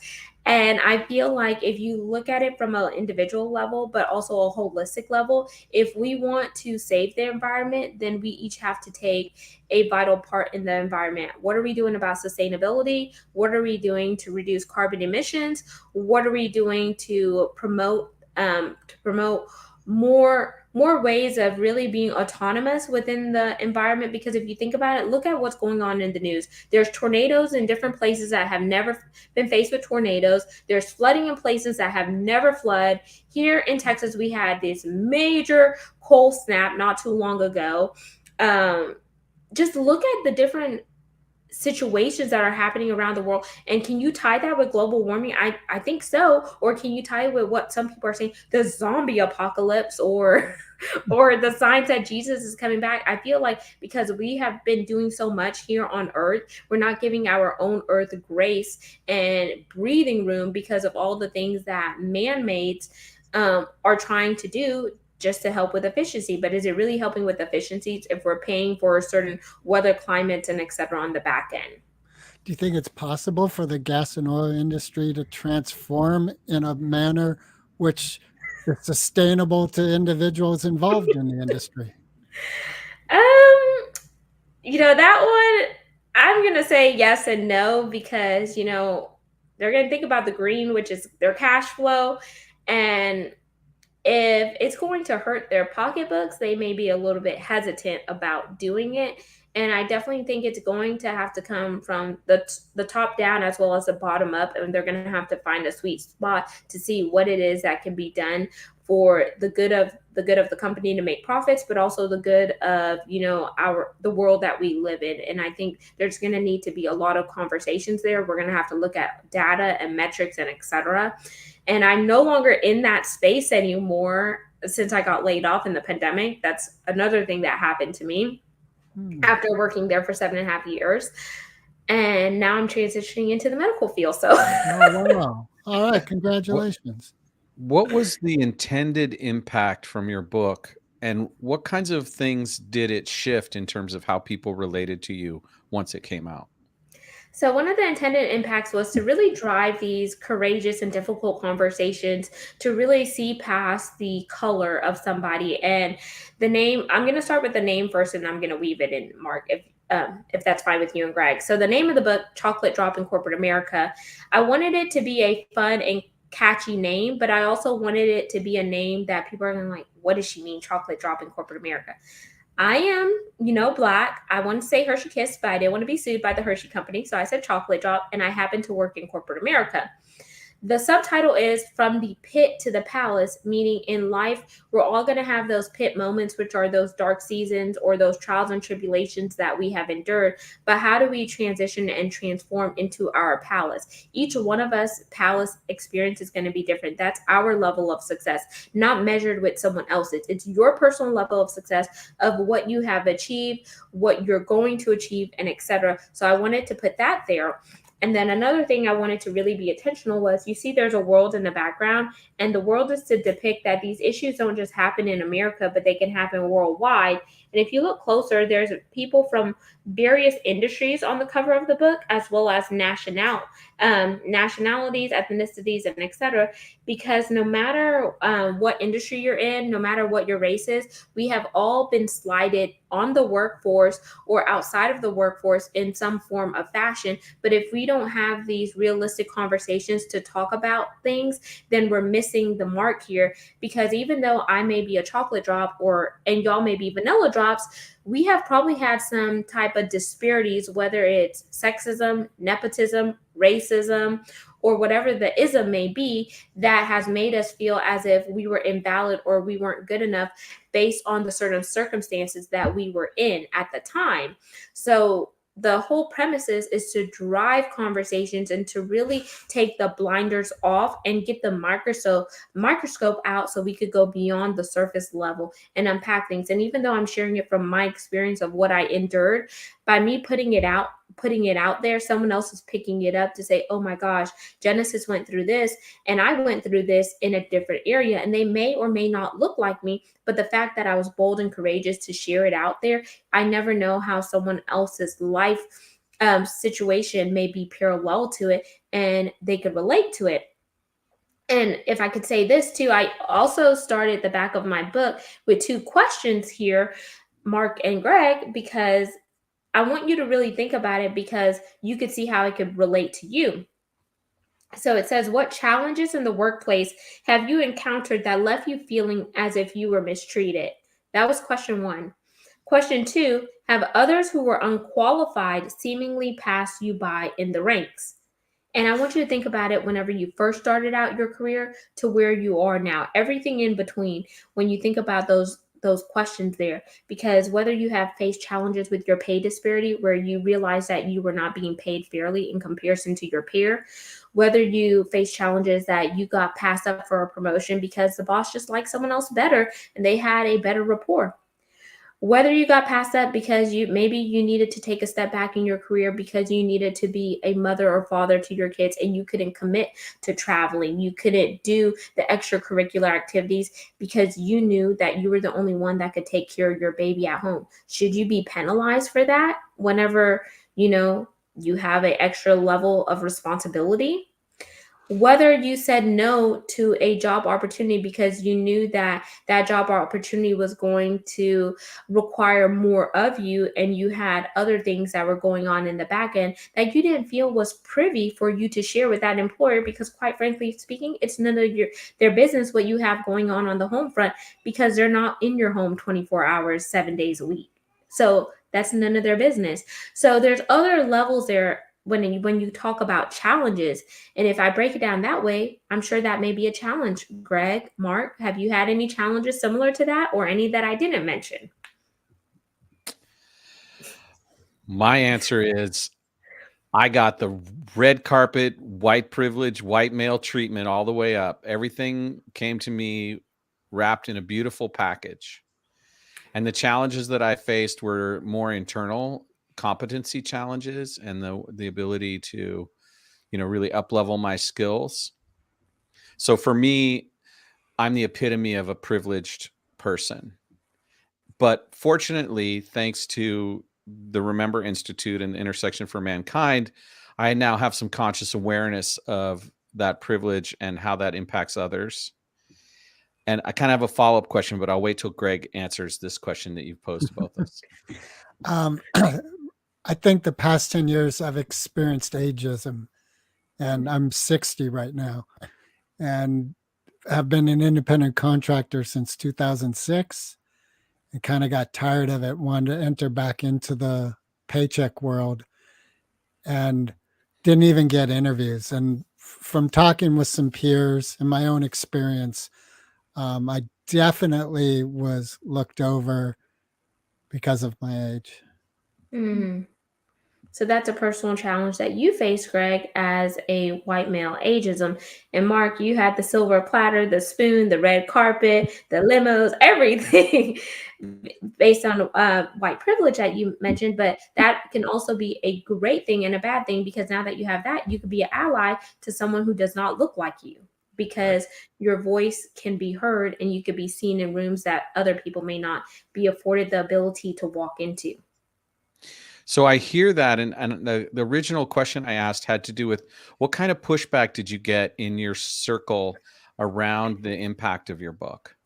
And I feel like if you look at it from an individual level, but also a holistic level, if we want to save the environment, then we each have to take a vital part in the environment. What are we doing about sustainability? What are we doing to reduce carbon emissions? What are we doing to promote more ways of really being autonomous within the environment? Because if you think about it, look at what's going on in the news. There's tornadoes in different places that have never been faced with tornadoes. There's flooding in places that have never flooded. Here in Texas, we had this major cold snap not too long ago. Just look at the different situations that are happening around the world. And can you tie that with global warming? I think so. Or can you tie it with what some people are saying, the zombie apocalypse, or or the signs that Jesus is coming back? I feel like because we have been doing so much here on earth, we're not giving our own earth grace and breathing room because of all the things that man-mades are trying to do just to help with efficiency. But is it really helping with efficiencies if we're paying for certain weather climates and etc. on the back end? Do you think it's possible for the gas and oil industry to transform in a manner which is sustainable to individuals involved in the industry? Um, that one, I'm gonna say yes and no, because they're gonna think about the green, which is their cash flow, and if it's going to hurt their pocketbooks, they may be a little bit hesitant about doing it. And I definitely think it's going to have to come from the top down as well as the bottom up, and they're going to have to find a sweet spot to see what it is that can be done for the company to make profits, but also the good of the world that we live in. And I think there's going to need to be a lot of conversations there. We're going to have to look at data and metrics and etc. And I'm no longer in that space anymore since I got laid off in the pandemic. That's another thing that happened to me after working there for 7.5 years. And now I'm transitioning into the medical field. So Oh, wow. All right. Congratulations. What was the intended impact from your book, and what kinds of things did it shift in terms of how people related to you once it came out? So, one of the intended impacts was to really drive these courageous and difficult conversations, to really see past the color of somebody. And the name, I'm going to start with the name first, and I'm going to weave it in, Mark, if that's fine with you and Greg. So, the name of the book, Chocolate Drop in Corporate America, I wanted it to be a fun and catchy name, but I also wanted it to be a name that people are going to like, what does she mean, chocolate drop in corporate America? I am, Black. I want to say Hershey Kiss, but I didn't want to be sued by the Hershey company. So I said chocolate drop, and I happen to work in corporate America. The subtitle is From the Pit to the Palace, meaning in life, we're all going to have those pit moments, which are those dark seasons or those trials and tribulations that we have endured. But how do we transition and transform into our palace? Each one of us palace experience is going to be different. That's our level of success, not measured with someone else's. It's your personal level of success of what you have achieved, what you're going to achieve, and etc. So I wanted to put that there. And then another thing I wanted to really be intentional was, you see there's a world in the background, and the world is to depict that these issues don't just happen in America, but they can happen worldwide. And if you look closer, there's people from various industries on the cover of the book, as well as nationalities, ethnicities, and etc. Because no matter what industry you're in, no matter what your race is, we have all been slighted on the workforce or outside of the workforce in some form of fashion. But if we don't have these realistic conversations to talk about things, then we're missing the mark here. Because even though I may be a chocolate drop and y'all may be vanilla drops, we have probably had some type of disparities, whether it's sexism, nepotism, racism, or whatever the ism may be, that has made us feel as if we were invalid or we weren't good enough based on the certain circumstances that we were in at the time. So the whole premise is to drive conversations and to really take the blinders off and get the microscope out so we could go beyond the surface level and unpack things. And even though I'm sharing it from my experience of what I endured, by me putting it out there, someone else is picking it up to say, oh my gosh, Genesis went through this and I went through this in a different area. And they may or may not look like me, but the fact that I was bold and courageous to share it out there, I never know how someone else's life situation may be parallel to it. and they could relate to it. And if I could say this too, I also started the back of my book with 2 questions here, Mark and Greg, because I want you to really think about it because you could see how it could relate to you. So it says, what challenges in the workplace have you encountered that left you feeling as if you were mistreated? That was question 1. Question 2, have others who were unqualified seemingly passed you by in the ranks? And I want you to think about it whenever you first started out your career to where you are now, everything in between. When you think about those questions there, because whether you have faced challenges with your pay disparity where you realize that you were not being paid fairly in comparison to your peer, whether you face challenges that you got passed up for a promotion because the boss just liked someone else better and they had a better rapport, whether you got past that because you needed to take a step back in your career because you needed to be a mother or father to your kids and you couldn't commit to traveling, you couldn't do the extracurricular activities because you knew that you were the only one that could take care of your baby at home. Should you be penalized for that whenever you have an extra level of responsibility? Whether you said no to a job opportunity because you knew that that job opportunity was going to require more of you and you had other things that were going on in the back end that you didn't feel was privy for you to share with that employer, because quite frankly speaking, it's none of their business what you have going on the home front, because they're not in your home 24 hours 7 days a week. So that's none of their business. So there's other levels there when you talk about challenges. And if I break it down that way, I'm sure that may be a challenge. Greg, Mark, have you had any challenges similar to that or any that I didn't mention? My answer is I got the red carpet, white privilege, white male treatment all the way up. Everything came to me wrapped in a beautiful package. And the challenges that I faced were more internal competency challenges and the ability to, really up level my skills. So for me, I'm the epitome of a privileged person. But fortunately, thanks to the Remember Institute and the Intersection for Mankind, I now have some conscious awareness of that privilege and how that impacts others. And I kind of have a follow-up question, but I'll wait till Greg answers this question that you've posed to both of us. I think the past 10 years I've experienced ageism, and I'm 60 right now, and have been an independent contractor since 2006 and kind of got tired of it, wanted to enter back into the paycheck world and didn't even get interviews. And from talking with some peers and my own experience, I definitely was looked over because of my age. Mm-hmm. So that's a personal challenge that you face, Greg, as a white male, ageism. And Mark, you had the silver platter, the spoon, the red carpet, the limos, everything based on white privilege that you mentioned. But that can also be a great thing and a bad thing, because now that you have that, you could be an ally to someone who does not look like you, because your voice can be heard and you could be seen in rooms that other people may not be afforded the ability to walk into. So I hear that, and the original question I asked had to do with what kind of pushback did you get in your circle around the impact of your book?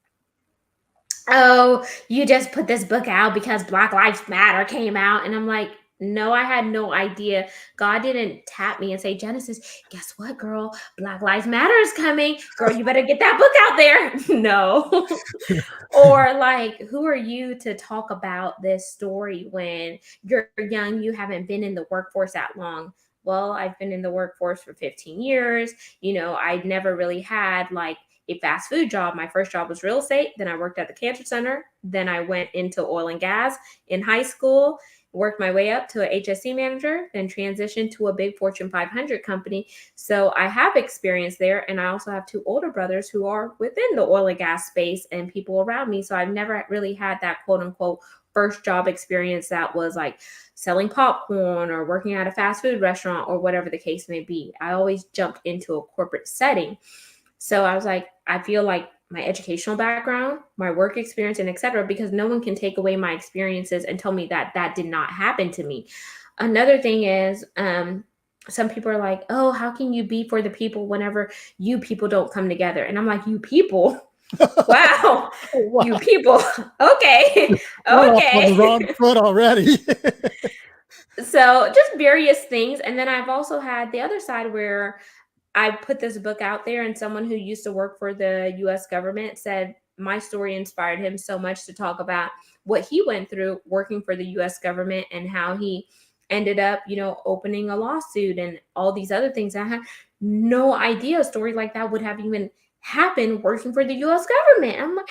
Oh, you just put this book out because Black Lives Matter came out. And I'm like, no, I had no idea. God didn't tap me and say, Genesis, guess what, girl? Black Lives Matter is coming. Girl, you better get that book out there. No. Or like, who are you to talk about this story when you're young, you haven't been in the workforce that long? Well, I've been in the workforce for 15 years. I never really had like a fast food job. My first job was real estate. Then I worked at the cancer center. Then I went into oil and gas in high school, worked my way up to an HSC manager, then transitioned to a big Fortune 500 company. So I have experience there. And I also have 2 older brothers who are within the oil and gas space and people around me. So I've never really had that quote unquote first job experience that was like selling popcorn or working at a fast food restaurant or whatever the case may be. I always jumped into a corporate setting. So I was like, I feel like my educational background, my work experience, and etc., because no one can take away my experiences and tell me that that did not happen to me. Another thing is, some people are like, oh, how can you be for the people whenever you people don't come together? And I'm like, you people? Wow, you Wow. people. Okay. We're off on the Okay. wrong foot already. So just various things. And then I've also had the other side where I put this book out there, and someone who used to work for the US government said my story inspired him so much to talk about what he went through working for the US government and how he ended up, opening a lawsuit and all these other things. I had no idea a story like that would have even happened working for the US government. I'm like,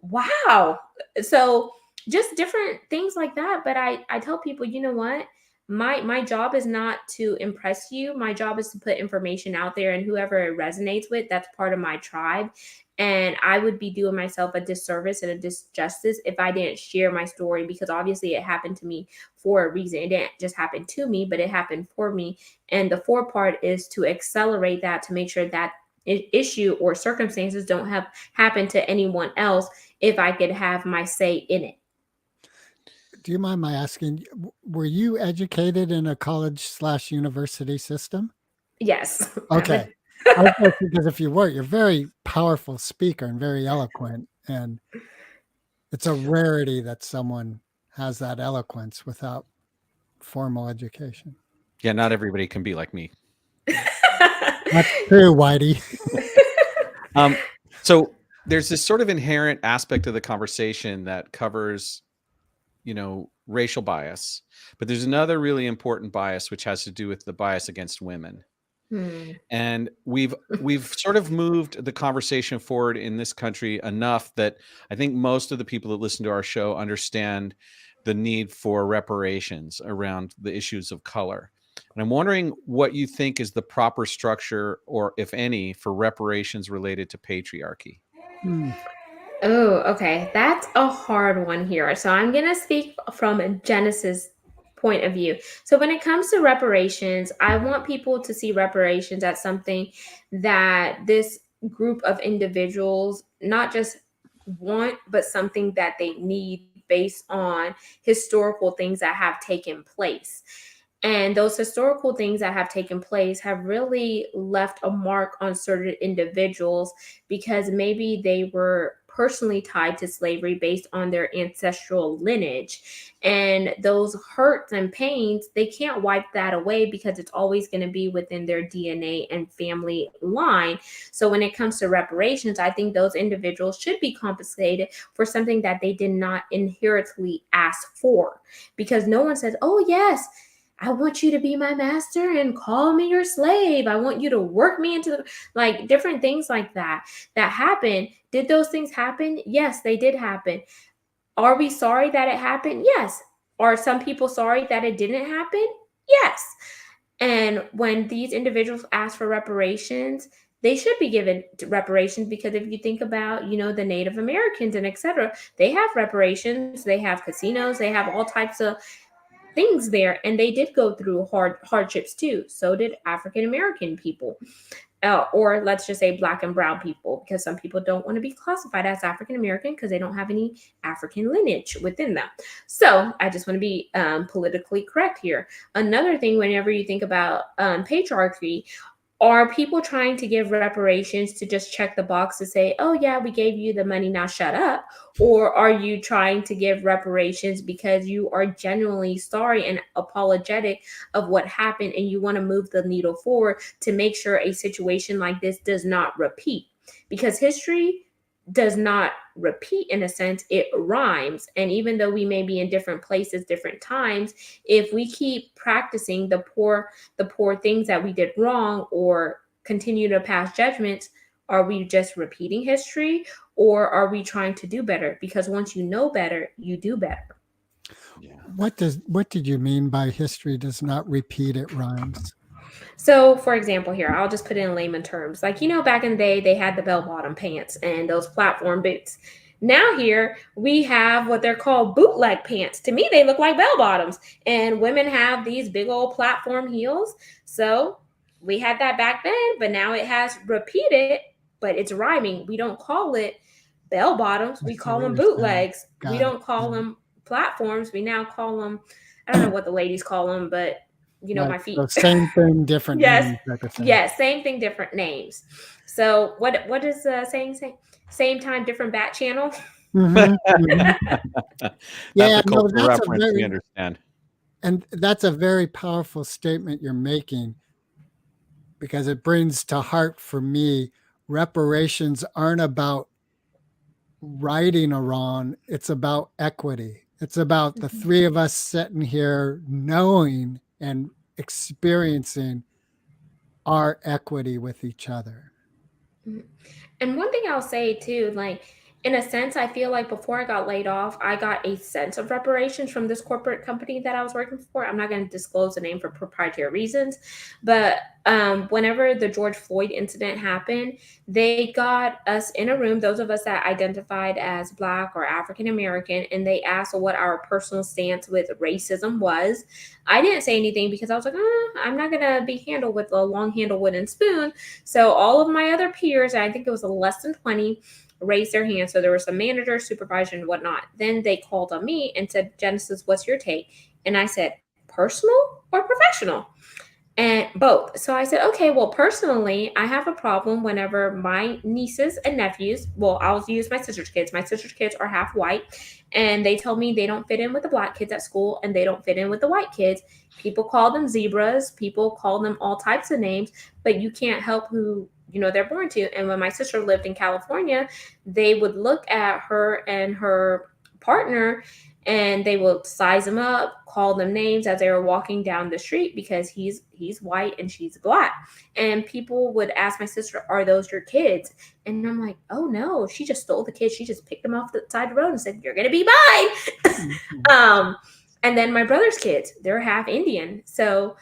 wow. So just different things like that. But I tell people, you know what? My job is not to impress you. My job is to put information out there, and whoever it resonates with, that's part of my tribe. And I would be doing myself a disservice and a disjustice if I didn't share my story, because obviously it happened to me for a reason. It didn't just happen to me, but it happened for me. And the four part is to accelerate that, to make sure that issue or circumstances don't have happen to anyone else, if I could have my say in it. Do you mind my asking, were you educated in a college/university system? Yes. Okay. I was asking because if you were, you're a very powerful speaker and very eloquent, and it's a rarity that someone has that eloquence without formal education. Yeah, not everybody can be like me. That's true, Whitey. So there's this sort of inherent aspect of the conversation that covers, racial bias, but there's another really important bias which has to do with the bias against women. And we've sort of moved the conversation forward in this country enough that I think most of the people that listen to our show understand the need for reparations around the issues of color. And I'm wondering what you think is the proper structure, or if any, for reparations related to patriarchy. Hmm. Oh, okay. That's a hard one here. So I'm going to speak from a Genesis point of view. So when it comes to reparations, I want people to see reparations as something that this group of individuals not just want, but something that they need based on historical things that have taken place. And those historical things that have taken place have really left a mark on certain individuals, because maybe they were personally tied to slavery based on their ancestral lineage. And those hurts and pains, they can't wipe that away, because it's always going to be within their DNA and family line. So when it comes to reparations, I think those individuals should be compensated for something that they did not inherently ask for. Because no one says, oh, yes, I want you to be my master and call me your slave. I want you to work me into like different things like that happen. Did those things happen? Yes, they did happen. Are we sorry that it happened? Yes. Are some people sorry that it didn't happen? Yes. And when these individuals ask for reparations, they should be given reparations, because if you think about, the Native Americans and etc., they have reparations, they have casinos, they have all types of things there, and they did go through hardships too. So did African American people, or let's just say Black and brown people, because some people don't want to be classified as African American because they don't have any African lineage within them. So I just want to be politically correct here. Another thing, whenever you think about patriarchy, are people trying to give reparations to just check the box to say, oh, yeah, we gave you the money, now shut up? Or are you trying to give reparations because you are genuinely sorry and apologetic of what happened, and you want to move the needle forward to make sure a situation like this does not repeat? Because history does not repeat, in a sense, it rhymes. And even though we may be in different places, different times, if we keep practicing the poor things that we did wrong, or continue to pass judgments, are we just repeating history, or are we trying to do better? Because once you know better, you do better. Yeah. What did you mean by history does not repeat, it rhymes? So, for example, here, I'll just put it in layman terms. Like, back in the day, they had the bell bottom pants and those platform boots. Now, here, we have what they're called bootleg pants. To me, they look like bell bottoms. And women have these big old platform heels. So, we had that back then, but now it has repeated, but it's rhyming. We don't call it bell bottoms, I we see call what them you're saying. bootlegs. We Got it. don't call Yeah. them platforms. We now call them, I don't know what the ladies call them, but Right. my So feet. same thing, different Yes, name type of thing. yes, same thing, different names. So what is the saying say? Same time, different bat channel. Hmm. Hmm. That's Yeah, a no, cultural reference. We understand. that's a very powerful statement you're making, because it brings to heart for me, reparations aren't about righting a wrong, it's about equity. It's about the Mhm. three of us sitting here knowing and experiencing our equity with each other. Mhm. And one thing I'll say too, like in a sense, I feel like before I got laid off, I got a sense of reparations from this corporate company that I was working for. I'm not going to disclose the name for proprietary reasons, but whenever the George Floyd incident happened, they got us in a room, those of us that identified as Black or African American, and they asked what our personal stance with racism was. I didn't say anything because I was like, I'm not going to be handled with a long handle wooden spoon. So all of my other peers, I think it was less than 20, raised their hands. So there was a manager, supervisor, and whatnot. Then they called on me and said, Genesis, what's your take? And I said, personal or professional? And both. So I said, okay, well, personally, I have a problem whenever my nieces and nephews, well, I'll use my sister's kids. My sister's kids are half white, and they tell me they don't fit in with the Black kids at school and they don't fit in with the white kids. People call them zebras, people call them all types of names, but you can't help who they're born to. And when my sister lived in California, they would look at her and her partner and they will size them up, call them names as they were walking down the street because he's white and she's Black. And people would ask my sister, "Are those your kids?" And I'm like, "Oh no, she just stole the kids. She just picked them off the side of the road and said, 'You're gonna be mine.'" Mhm. And then my brother's kids, they're half Indian, so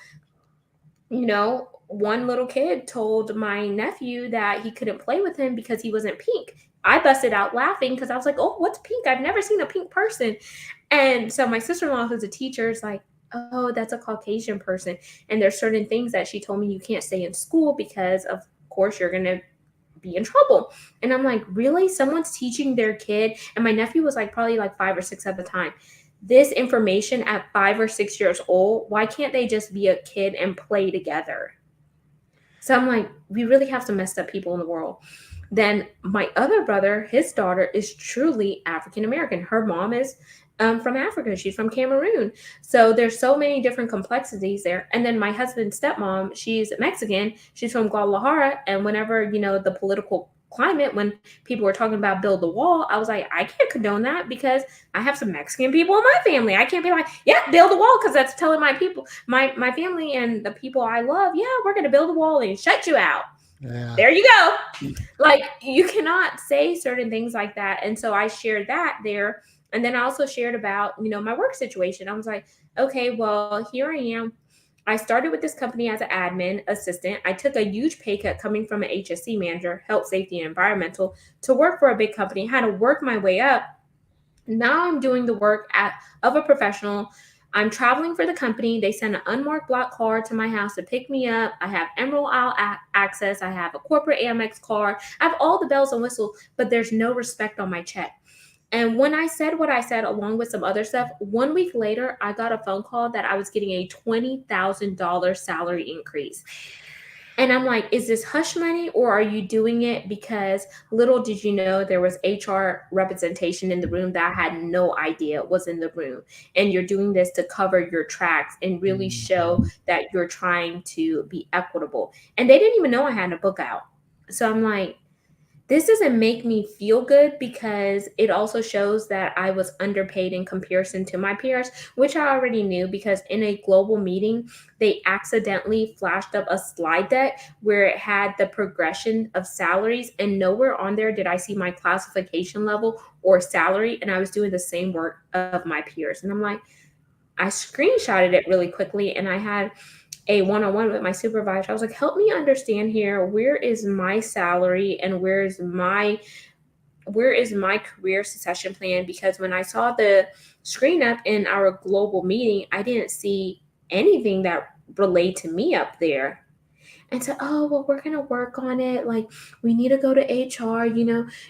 one little kid told my nephew that he couldn't play with him because he wasn't pink. I busted out laughing because I was like, "Oh, what's pink? I've never seen a pink person." And so my sister-in-law, who's a teacher, is like, "Oh, that's a Caucasian person." And there's certain things that she told me you can't say in school because, of course, you're gonna be in trouble. And I'm like, really? Someone's teaching their kid? And my nephew was like probably like 5 or 6 at the time. This information at 5 or 6 years old, why can't they just be a kid and play together? So I'm like, we really have some messed up people in the world. Then my other brother, his daughter is truly African American. Her mom is from Africa. She's from Cameroon. So there's so many different complexities there. And then my husband's stepmom, she's Mexican. She's from Guadalajara. And whenever, the political climate, when people were talking about build the wall, I was like, I can't condone that because I have some Mexican people in my family. I can't be like, yeah, build a wall because that's telling my people, my family and the people I love, yeah, we're going to build a wall and shut you out. Yeah. There you go. Like, you cannot say certain things like that. And so I shared that there. And then I also shared about, my work situation. I was like, okay, well, here I am. I started with this company as an admin assistant. I took a huge pay cut coming from an HSC manager, health, safety, and environmental, to work for a big company. I had to work my way up. Now I'm doing the work of a professional. I'm traveling for the company. They send an unmarked black car to my house to pick me up. I have Emerald Isle access. I have a corporate Amex card. I have all the bells and whistles, but there's no respect on my check. And when I said what I said, along with some other stuff, 1 week later, I got a phone call that I was getting a $20,000 salary increase. And I'm like, is this hush money or are you doing it because little did you know there was HR representation in the room that I had no idea was in the room. And you're doing this to cover your tracks and really show Mhm. that you're trying to be equitable. And they didn't even know I had a book out. So I'm like, this doesn't make me feel good because it also shows that I was underpaid in comparison to my peers, which I already knew because in a global meeting, they accidentally flashed up a slide deck where it had the progression of salaries, and nowhere on there did I see my classification level or salary. And I was doing the same work of my peers. And I'm like, I screenshotted it really quickly and I had a one-on-one with my supervisor. I was like, help me understand here, where is my salary and where is my career succession plan? Because when I saw the screen up in our global meeting, I didn't see anything that relayed to me up there. and said, "Oh, well, we're going to work on it. Like, we need to go to HR.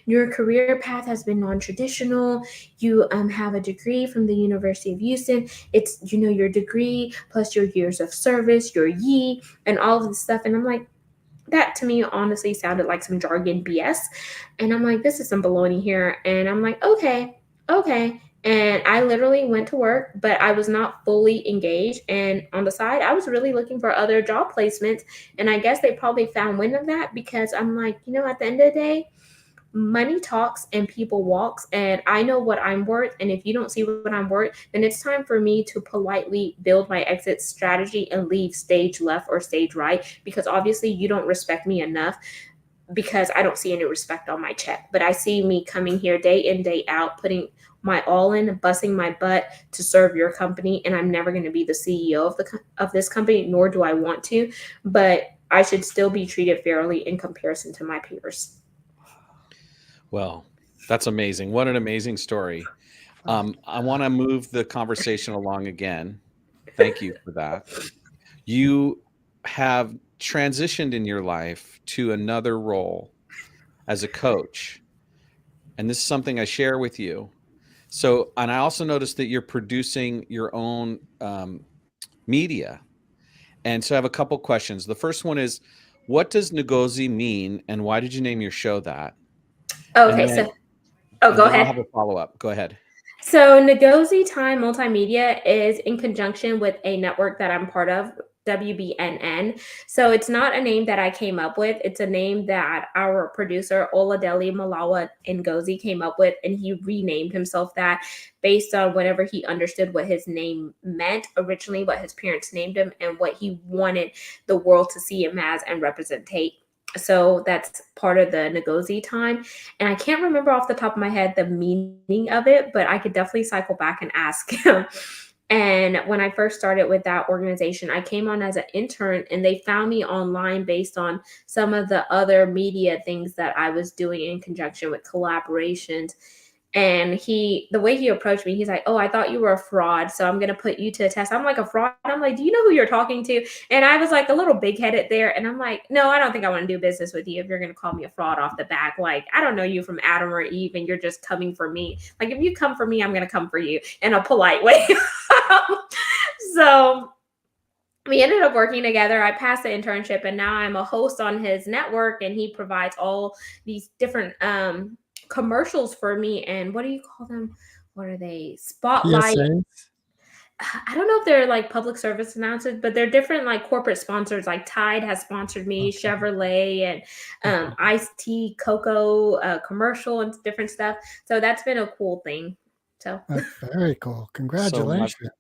Your career path has been non-traditional. You have a degree from the University of Houston. It's, your degree plus your years of service, your ye, and all of this stuff." And I'm like, that to me honestly sounded like some jargon BS. And I'm like, this is some baloney here. And I'm like, okay, okay. And I literally went to work, but I was not fully engaged. And on the side, I was really looking for other job placements. And I guess they probably found wind of that because I'm like, at the end of the day, money talks and people walks, and I know what I'm worth. And if you don't see what I'm worth, then it's time for me to politely build my exit strategy and leave stage left or stage right, because obviously you don't respect me enough, because I don't see any respect on my check. But I see me coming here day in, day out, putting my all in, busting my butt to serve your company, and I'm never going to be the CEO of this company, nor do I want to, but I should still be treated fairly in comparison to my peers. Well, that's amazing. What an amazing story. I want to move the conversation along again. Thank you for that. You have transitioned in your life to another role as a coach. And this is something I share with you. So, and I also noticed that you're producing your own media. And so I have a couple questions. The first one is, what does Ngozi mean, and why did you name your show that? And Okay, then, go I'll have ahead. a follow-up. Go ahead. So Ngozi Time Multimedia is in conjunction with a network that I'm part of, WBNN. So it's not a name that I came up with. It's a name that our producer, Oladele Malawa Ngozi, came up with, and he renamed himself that based on whenever he understood what his name meant originally, what his parents named him, and what he wanted the world to see him as and representate. So that's part of the Ngozi Time. And I can't remember off the top of my head the meaning of it, but I could definitely cycle back and ask him. And when I first started with that organization, I came on as an intern, and they found me online based on some of the other media things that I was doing in conjunction with collaborations. And the way he approached me, he's like, "Oh, I thought you were a fraud, so I'm going to put you to a test." I'm like, "A fraud?" I'm like, "Do you know who you're talking to?" And I was like a little big headed there. And I'm like, "No, I don't think I want to do business with you if you're going to call me a fraud off the back. Like, I don't know you from Adam or Eve, and you're just coming for me. Like, if you come for me, I'm going to come for you in a polite way." So we ended up working together. I passed the internship, and now I'm a host on his network, and he provides all these different commercials for me. And what do you call them? What are they? Spotlight. PSAs? I don't know if they're like public service announcements, but they're different like corporate sponsors. Like Tide has sponsored me, Okay. Chevrolet, and Okay. iced tea, cocoa commercial, and different stuff. So that's been a cool thing. So That's very cool. So my Congratulations.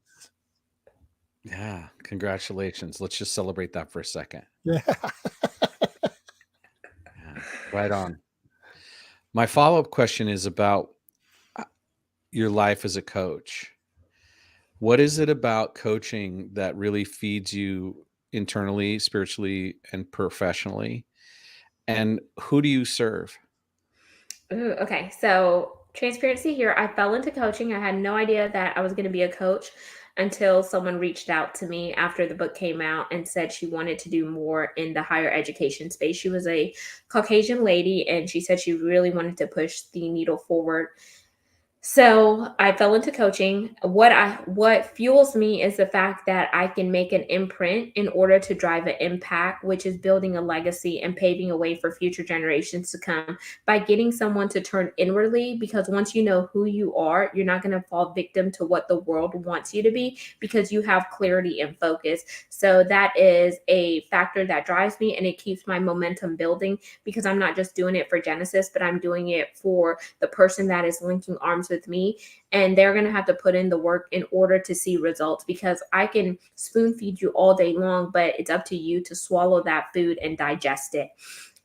Yeah, congratulations. Let's just celebrate that for a second. Yeah. Yeah, right on. My follow-up question is about your life as a coach. What is it about coaching that really feeds you internally, spiritually, and professionally? And who do you serve? Ooh, okay. So transparency here. I fell into coaching. I had no idea that I was going to be a coach until someone reached out to me after the book came out and said she wanted to do more in the higher education space. She was a Caucasian lady, and she said she really wanted to push the needle forward. So I fell into coaching. What fuels me is the fact that I can make an imprint in order to drive an impact, which is building a legacy and paving a way for future generations to come by getting someone to turn inwardly. Because once you know who you are, you're not going to fall victim to what the world wants you to be, because you have clarity and focus. So that is a factor that drives me, and it keeps my momentum building, because I'm not just doing it for Genesis, but I'm doing it for the person that is linking arms with me, and they're going to have to put in the work in order to see results, because I can spoon feed you all day long, but it's up to you to swallow that food and digest it.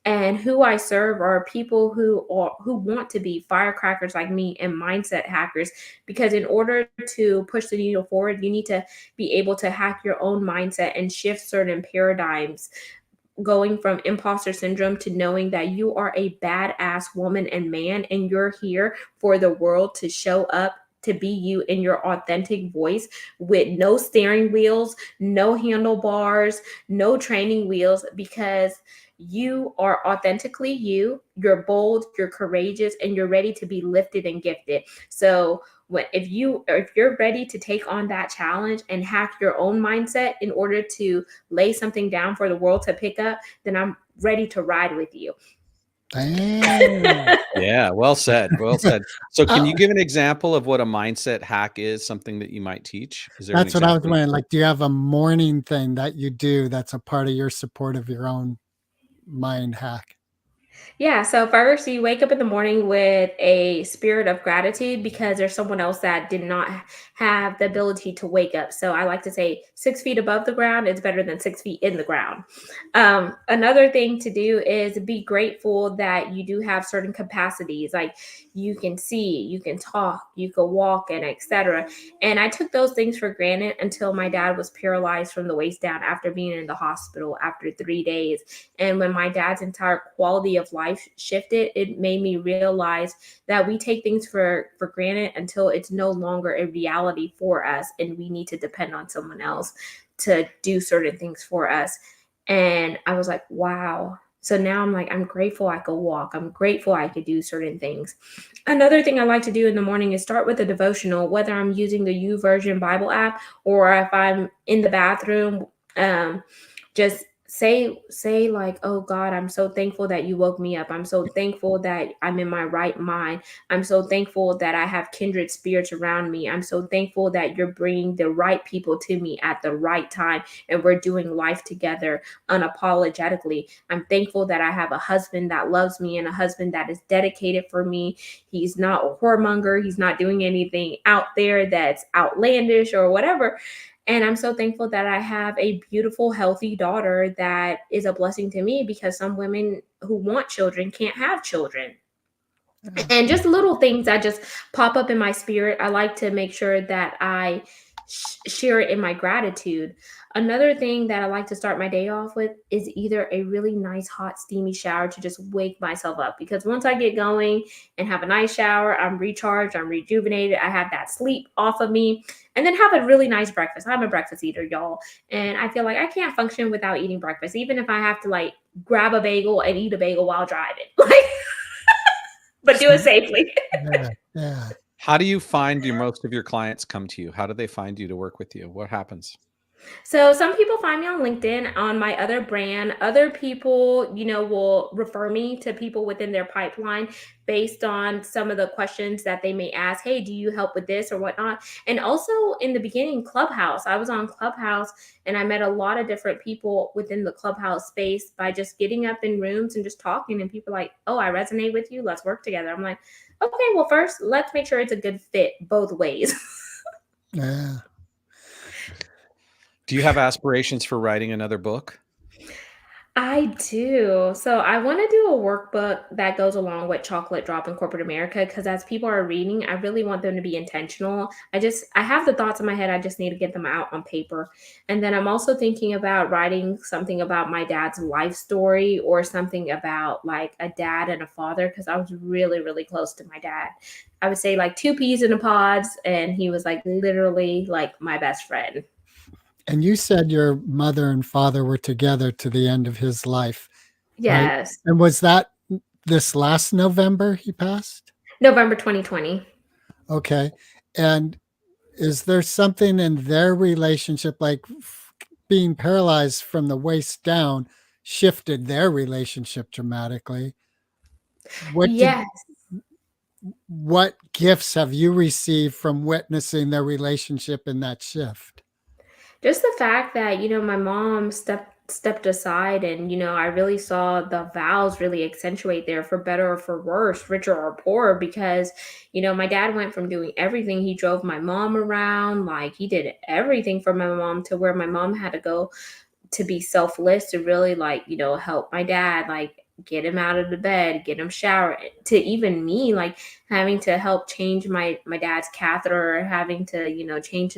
And who I serve are people who want to be firecrackers like me and mindset hackers, because in order to push the needle forward, you need to be able to hack your own mindset and shift certain paradigms, going from imposter syndrome to knowing that you are a badass woman and man, and you're here for the world to show up to be you in your authentic voice with no steering wheels, no handlebars, no training wheels, because you are authentically you. You're bold, you're courageous, and you're ready to be lifted and gifted. So if you're ready to take on that challenge and hack your own mindset in order to lay something down for the world to pick up, then I'm ready to ride with you. Damn. Yeah, well said. Well said. So can Uh, you give an example of what a mindset hack is, something that you might teach? Is there an that's what I was example you wondering. can? Like, do you have a morning thing that you do that's a part of your support of your own mind hack? Yeah, so first you wake up in the morning with a spirit of gratitude because there's someone else that did not have the ability to wake up. So I like to say 6 feet above the ground is better than 6 feet in the ground. Another thing to do is be grateful that you do have certain capacities, like you can see, you can talk, you can walk, and etc. And I took those things for granted until my dad was paralyzed from the waist down after being in the hospital after 3 days. And when my dad's entire quality of life shifted, it made me realize that we take things for granted until it's no longer a reality for us and we need to depend on someone else to do certain things for us. And I was like, wow. So now I'm like, I'm grateful I could walk. I'm grateful I could do certain things. Another thing I like to do in the morning is start with a devotional, whether I'm using the U Version Bible app or if I'm in the bathroom. Just say like, oh God, I'm so thankful that you woke me up. I'm so thankful that I'm in my right mind. I'm so thankful that I have kindred spirits around me. I'm so thankful that you're bringing the right people to me at the right time and we're doing life together unapologetically. I'm thankful that I have a husband that loves me and a husband that is dedicated for me. He's not a whoremonger. He's not doing anything out there that's outlandish or whatever. And I'm so thankful that I have a beautiful, healthy daughter that is a blessing to me because some women who want children can't have children. And just little things that just pop up in my spirit. I like to make sure that I share it in my gratitude. Another thing that I like to start my day off with is either a really nice, hot, steamy shower to just wake myself up. Because once I get going and have a nice shower, I'm recharged, I'm rejuvenated, I have that sleep off of me, and then have a really nice breakfast. I'm a breakfast eater, y'all. And I feel like I can't function without eating breakfast, even if I have to like grab a bagel and eat a bagel while driving. Like, but do it safely. Yeah, yeah. How do you find most of your clients come to you? How do they find you to work with you? What happens? So some people find me on LinkedIn on my other brand. Other people, will refer me to people within their pipeline based on some of the questions that they may ask. Hey, do you help with this or whatnot? And also in the beginning, Clubhouse. I was on Clubhouse and I met a lot of different people within the Clubhouse space by just getting up in rooms and just talking. And people are like, oh, I resonate with you. Let's work together. I'm like, okay, well, first, let's make sure it's a good fit both ways. Yeah. Do you have aspirations for writing another book? I do. So I want to do a workbook that goes along with Chocolate Drop in Corporate America because as people are reading, I really want them to be intentional. I have the thoughts in my head. I just need to get them out on paper. And then I'm also thinking about writing something about my dad's life story or something about like a dad and a father because I was really, really close to my dad. I would say like two peas in a pods, and he was like literally like my best friend. And you said your mother and father were together to the end of his life, right? Yes. And was that this last November he passed? November 2020. Okay. And is there something in their relationship, like being paralyzed from the waist down, shifted their relationship dramatically? What did Yes. what gifts have you received from witnessing their relationship in that shift? Just the fact that, my mom stepped aside and, I really saw the vows really accentuate there for better or for worse, richer or poorer, because, my dad went from doing everything. He drove my mom around, like he did everything for my mom to where my mom had to go to be selfless to really like, help my dad, like get him out of the bed, get him showered, to even me like having to help change my dad's catheter or having to, change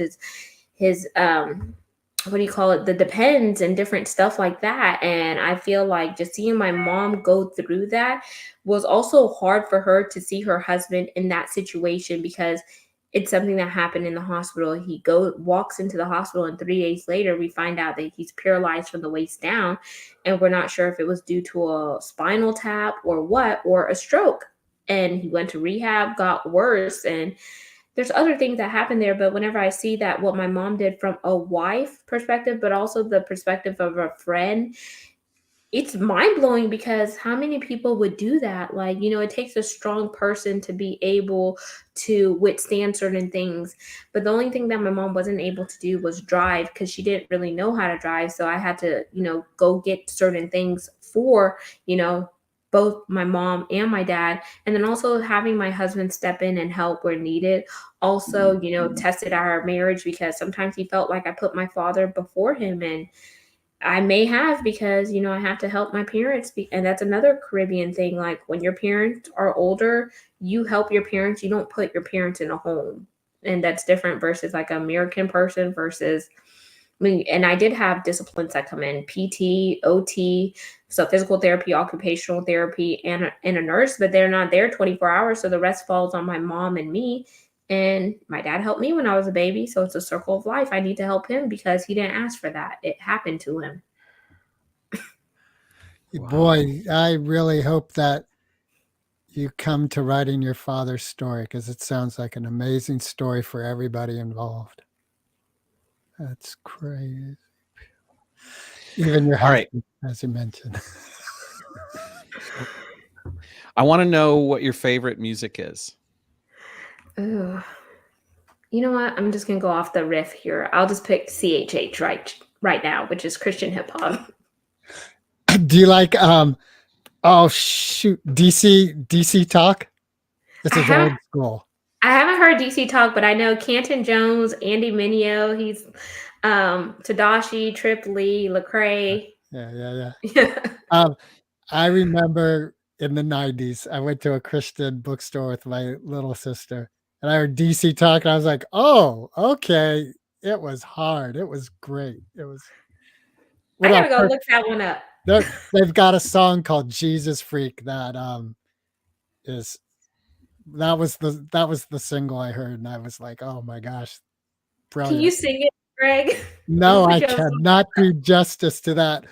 his what do you call it, the depends and different stuff like that. And I feel like just seeing my mom go through that was also hard for her to see her husband in that situation because it's something that happened in the hospital. He walks into the hospital, and 3 days later, we find out that he's paralyzed from the waist down, and we're not sure if it was due to a spinal tap or what, or a stroke. And he went to rehab, got worse, and there's other things that happen there. But whenever I see that, what my mom did from a wife perspective, but also the perspective of a friend, it's mind blowing, because how many people would do that? Like, it takes a strong person to be able to withstand certain things. But the only thing that my mom wasn't able to do was drive, because she didn't really know how to drive. So I had to, go get certain things for, both my mom and my dad. And then also having my husband step in and help where needed. Also, tested our marriage, because sometimes he felt like I put my father before him. And I may have, because I have to help my parents, and that's another Caribbean thing. Like, when your parents are older, you help your parents. You don't put your parents in a home, and that's different versus like an American person versus. I mean, and I did have disciplines that come in: PT, OT, so physical therapy, occupational therapy, and a nurse, but they're not there 24 hours, so the rest falls on my mom and me. And my dad helped me when I was a baby, so it's a circle of life. I need to help him because he didn't ask for that. It happened to him. Wow. Boy, I really hope that you come to writing your father's story, because it sounds like an amazing story for everybody involved. That's crazy. Even your All right. husband, as you mentioned. I want to know what your favorite music is. Ooh. You know what? I'm just gonna go off the riff here. I'll just pick CHH right now, which is Christian hip hop. Do you like oh shoot, DC Talk? This I is haven't old school. I haven't heard DC talk, but I know Canton Jones, Andy Mineo, he's Tadashi, Trip Lee, Lecrae. Yeah. Yeah. I remember in the 90s, I went to a Christian bookstore with my little sister, and I heard DC Talk, and I was like, oh, okay. It was hard. It was great. It was I what gotta about go Kirk? look that one up. They've got a song called Jesus Freak that is that was the single I heard, and I was like, oh my gosh, Can you brilliant. sing it, Greg? I'm No, gonna I put you on cannot do justice to that.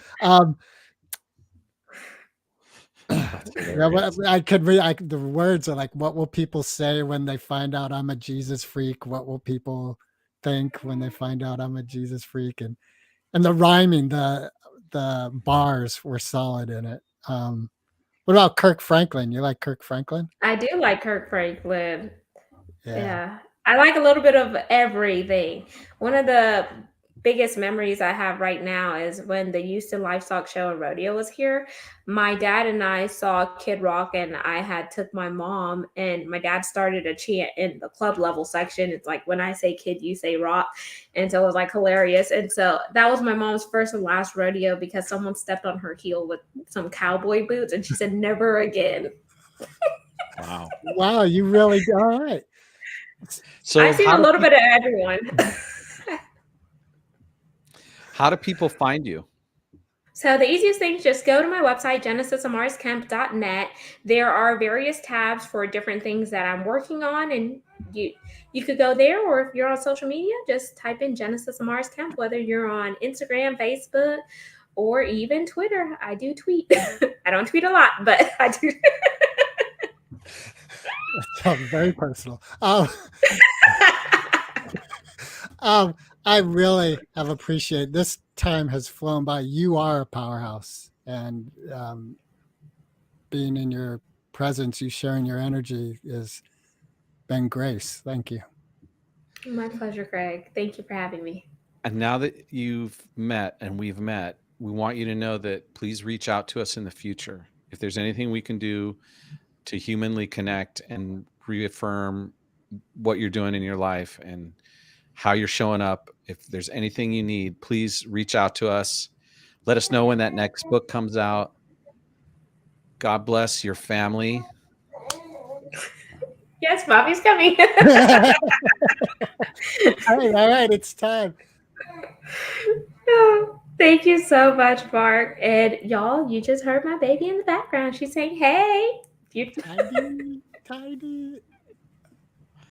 That's Yeah, hilarious. I could read. The words are like, "What will people say when they find out I'm a Jesus freak? What will people think when they find out I'm a Jesus freak?" And the rhyming, the bars were solid in it. What about Kirk Franklin? You like Kirk Franklin? I do like Kirk Franklin. Yeah. Yeah. I like a little bit of everything. One of the biggest memories I have right now is when the Houston Livestock Show and Rodeo was here. My dad and I saw Kid Rock, and I had took my mom, and my dad started a chant in the club level section. It's like, when I say kid, you say rock. And so it was like hilarious. And so that was my mom's first and last rodeo, because someone stepped on her heel with some cowboy boots, and she said, never again. Wow. Wow, you really all right. So I've seen a little bit of everyone. how do people find you? So the easiest thing is just go to my website, genesisamarisKemp.net. There are various tabs for different things that I'm working on, and you could go there, or if you're on social media, just type in Genesis Amaris Kemp, whether you're on Instagram, Facebook, or even Twitter. I do tweet. I don't tweet a lot, but I do. That sounds very personal. I really have appreciated this. Time has flown by. You are a powerhouse, and being in your presence, you sharing your energy has been grace. Thank you. My pleasure, Greg. Thank you for having me. And now that you've met and we've met, we want you to know that please reach out to us in the future. If there's anything we can do to humanly connect and reaffirm what you're doing in your life and how you're showing up, if there's anything you need, please reach out to us. Let us know when that next book comes out. God bless your family. Yes, Bobby's coming. All right, it's time. Thank you so much, Mark. And y'all, you just heard my baby in the background. She's saying, hey. Tiny, tiny.